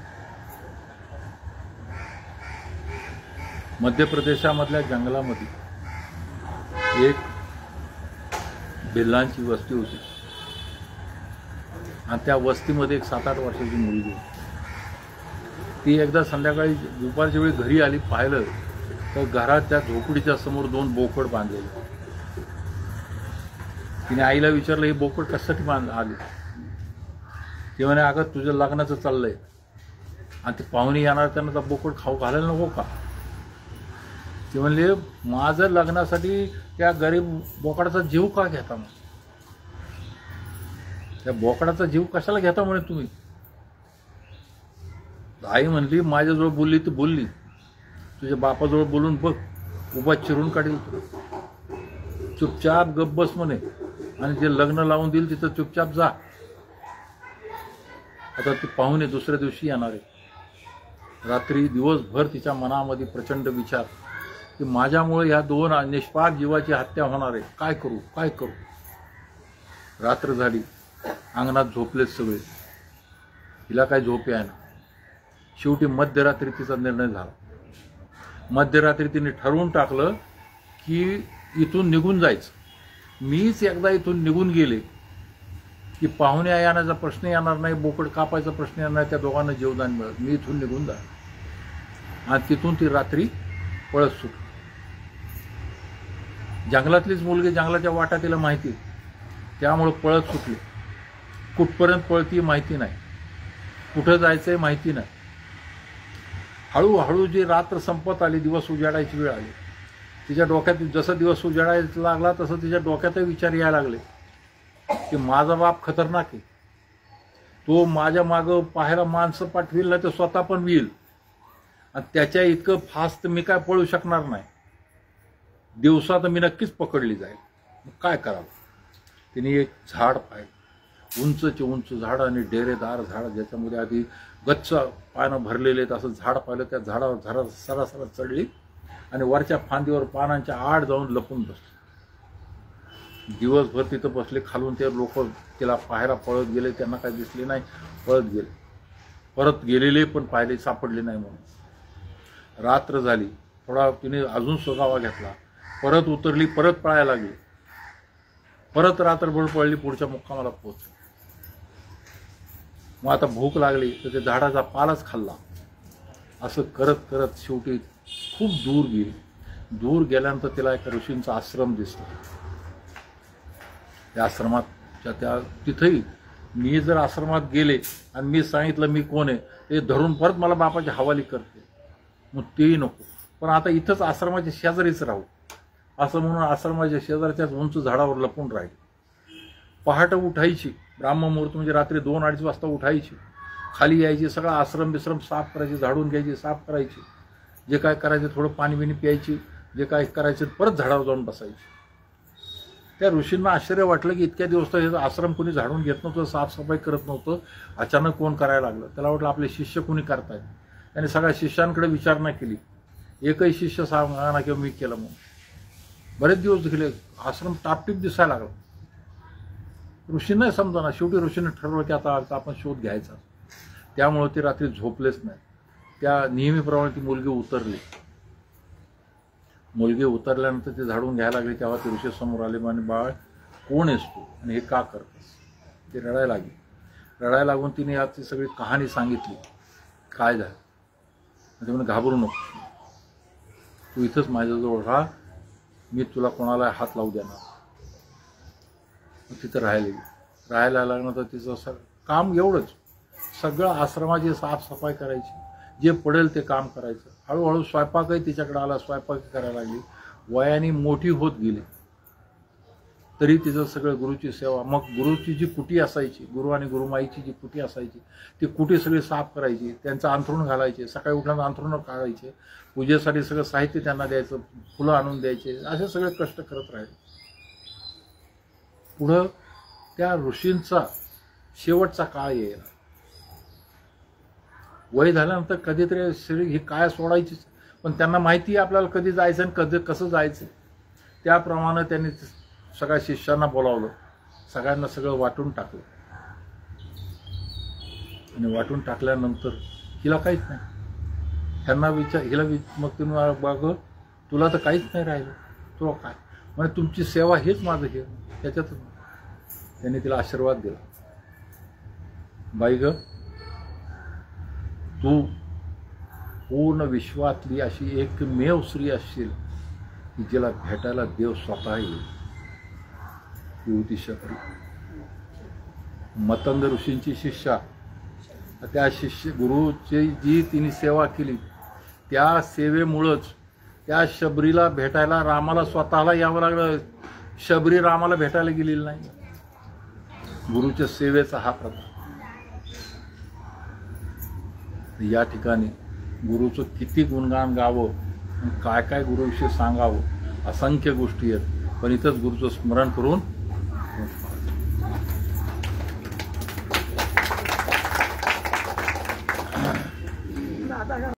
मध्य प्रदेशामधल्या जंगलामध्ये एक भिल्लांची वस्ती होती आणि त्या वस्तीमध्ये एक 7-8 वर्षाची मुलगी होती. ती एकदा संध्याकाळी दुपारच्या वेळी घरी आली, पाहिलं तर घरात त्या झोपडीच्या समोर 2 बोकड बांधलेले. तिने आईला विचारलं, हे बोकड कशासाठी आले? ती म्हणे, अगं तुझं लग्नाचं चाललंय आणि ते पाहुणे येणार, त्यांना तर बोकड खाऊ घालायला नको का? ती म्हणले, माझं लग्नासाठी त्या गरीब बोकडाचा जीव का घेता? मग त्या बोकडाचा जीव कशाला घेता म्हणे तुम्ही? आई म्हणली, माझ्याजवळ बोलली तर बोलली, तुझ्या बापाजवळ बोलून बघ, उभा चिरून काढील तुला. चुपचाप गप्प बस म्हणे आणि जे लग्न लावून देईल तिथं चुपचाप जा. आता ती पाहुणे दुसऱ्या दिवशी येणार आहे. रात्री दिवसभर तिच्या मनामध्ये प्रचंड विचार की माझ्यामुळे ह्या 2 निष्पाप जीवाची हत्या होणार आहे, काय करू काय करू. रात्र झाली, अंगणात झोपलेत सगळे, हिला काय झोप आहे ना. शेवटी मध्यरात्री तिचा निर्णय झाला. मध्यरात्री तिने ठरवून टाकलं की इथून निघून जायचं. मीच एकदा इथून निघून गेले की पाहुणे येण्याचा प्रश्न येणार नाही, बोकड कापायचा प्रश्न येणार नाही, त्या दोघांना जीवदान मिळत. मी इथून निघून जाईल. आणि तिथून ती रात्री पळत सुटली. जंगलातलीच मुलगी, जंगलाच्या वाटा तिला माहिती, त्यामुळं पळत सुटली. कुठपर्यंत पळती माहिती नाही, कुठं जायचंय माहिती नाही. हळूहळू जी रात्र संपत आली, दिवस उजाडायची वेळ आली. तिच्या डोक्यात जसं दिवस उजाडायला लागला तसं तिच्या डोक्यातही विचार यायला लागले की माझा बाप खतरनाक आहे, तो माझ्या मागं पाहायला माणसं पाठविल ना, ते स्वतः पण येईल आणि त्याच्या इतकं फास्ट मी काय पळू शकणार नाही. दिवसात मी नक्कीच पकडली जाईल. मग काय करावं? तिने एक झाड पाहिलं, उंचचे उंच झाड आणि डेरेदार झाड, ज्याच्यामध्ये आधी गच्च पानं भरलेले आहेत असं झाड पाहिलं. त्या झाडावर सरासर चढली आणि वरच्या फांदीवर पानांच्या आड जाऊन लपून बसली. दिवसभर तिथं बसले. खालून ते लोक तिला पाहायला पळत गेले, त्यांना काही दिसले नाही, पळत गेले. परत गेलेले पण पाहिले, सापडले नाही म्हणून. रात्र झाली. थोडा तिने अजून सुगावा घेतला, परत उतरली, परत पळायला लागली. परत रात्रभर पळली, पुढच्या मुक्कामाला पोहोचली. मग आता भूक लागली तर ते झाडाचा पालाच खाल्ला. असं करत करत शेवटी खूप दूर गेली. दूर गेल्यानंतर तिला एका ऋषींचा आश्रम दिसला. त्या आश्रमात तिथेही मी जर आश्रमात गेले आणि मी सांगितलं मी कोण आहे, ते धरून परत मला बापाची हवाली करते, मग तेही नको. पण आता इथंच आश्रमाच्या शेजारीच राहू असं म्हणून आश्रमाच्या शेजारच्याच उंच झाडावर लपून राहील. पहाटे उठायची, ब्राह्ममुहूर्त म्हणजे रात्री 2-2:30 वाजता उठायची, खाली यायची, सगळा आश्रम बिश्रम साफ करायची, झाडून घ्यायची, साफ करायची, जे काय करायचं थोडं पाणी बिणी प्यायची, जे काय करायचं परत झाडावर जाऊन बसायची. त्या ऋषींना आश्चर्य वाटलं की इतक्या दिवस तर हे आश्रम कोणी झाडून घेत नव्हतं, साफसफाई करत नव्हतं, अचानक कोण करायला लागलं. त्याला वाटलं आपले शिष्य कोणी करतायत. त्याने सगळ्या शिष्यांकडे विचारणा केली. एकही शिष्य सांगा किंवा मी केलं म्हणून. बरेच दिवस गेले, आश्रम टापटीप दिसायला लागला. ऋषींना समजा. शेवटी ऋषीने ठरवलं की आता आपण शोध घ्यायचा. त्यामुळे ती रात्री झोपलेच नाही. त्या नेहमीप्रमाणे ती मुलगी उतरली. मुलगी उतरल्यानंतर ती झाडून घ्यायला लागली. तेव्हा ती ऋषी समोर आले म्हणे, बाळ कोण आहेस तू आणि हे का करतेस? ती रडायला लागली. रडायला लागून तिने याची सगळी कहाणी सांगितली, काय झालं. ते म्हणे घाबरू नको, तू इथंच माझ्याजवळ राहा, मी तुला कोणाला हात लावू देणार. तिथं राहायला लागल्यानंतर तिचं काम एवढंच, सगळं आश्रमाची साफसफाई करायची, जे पडेल ते काम करायचं. हळूहळू स्वयंपाकही तिच्याकडे आला, स्वयंपाक करायला लागली. वयाने मोठी होत गेली. तरी तिचं सगळं गुरुची सेवा. मग गुरुची जी कुटी असायची, गुरु आणि गुरुमाईची जी कुटी असायची, ती कुटी सगळी साफ करायची, त्यांचं अंथरूण घालायचे, सकाळी उठल्यानं अंथरूण काढायचे, पूजेसाठी सगळं साहित्य त्यांना द्यायचं, फुलं आणून द्यायचे, असे सगळे कष्ट करत राहिले. पुढं त्या ऋषींचा शेवटचा काळ येईल. वय झाल्यानंतर कधीतरी शरीर ही काय सोडायचीच, पण त्यांना माहिती आहे आपल्याला कधी जायचं आणि कधी कसं जायचं. त्याप्रमाणे त्यांनी सगळ्या शिष्यांना बोलावलं, सगळ्यांना सगळं वाटून टाकलं. आणि वाटून टाकल्यानंतर हिला काहीच नाही. ह्यांना मग तुम्ही बघ, तुला तर काहीच नाही राहिलं, तुला काय म्हणजे तुमची सेवा हेच माझं हे. त्याच्यातच त्यांनी तिला आशीर्वाद दिला. बाई ग, तू पूर्ण विश्वातली अशी एकमेव स्त्री असशील की जिला भेटायला देव स्वतः येईल. ती होती शबरी, मतंग ऋषींची शिष्या. त्या गुरुची जी तिने सेवा केली, त्या सेवेमुळंच त्या शबरीला भेटायला रामाला स्वतःला यावं लागलं. शबरी रामाला भेटायला गेलेली नाही. गुरुच्या सेवेचा हा प्रकार. या ठिकाणी गुरुचं किती गुणगान गावं, काय काय गुरुविषयी सांगावं, असंख्य गोष्टी आहेत. पण इथंच गुरुचं स्मरण करून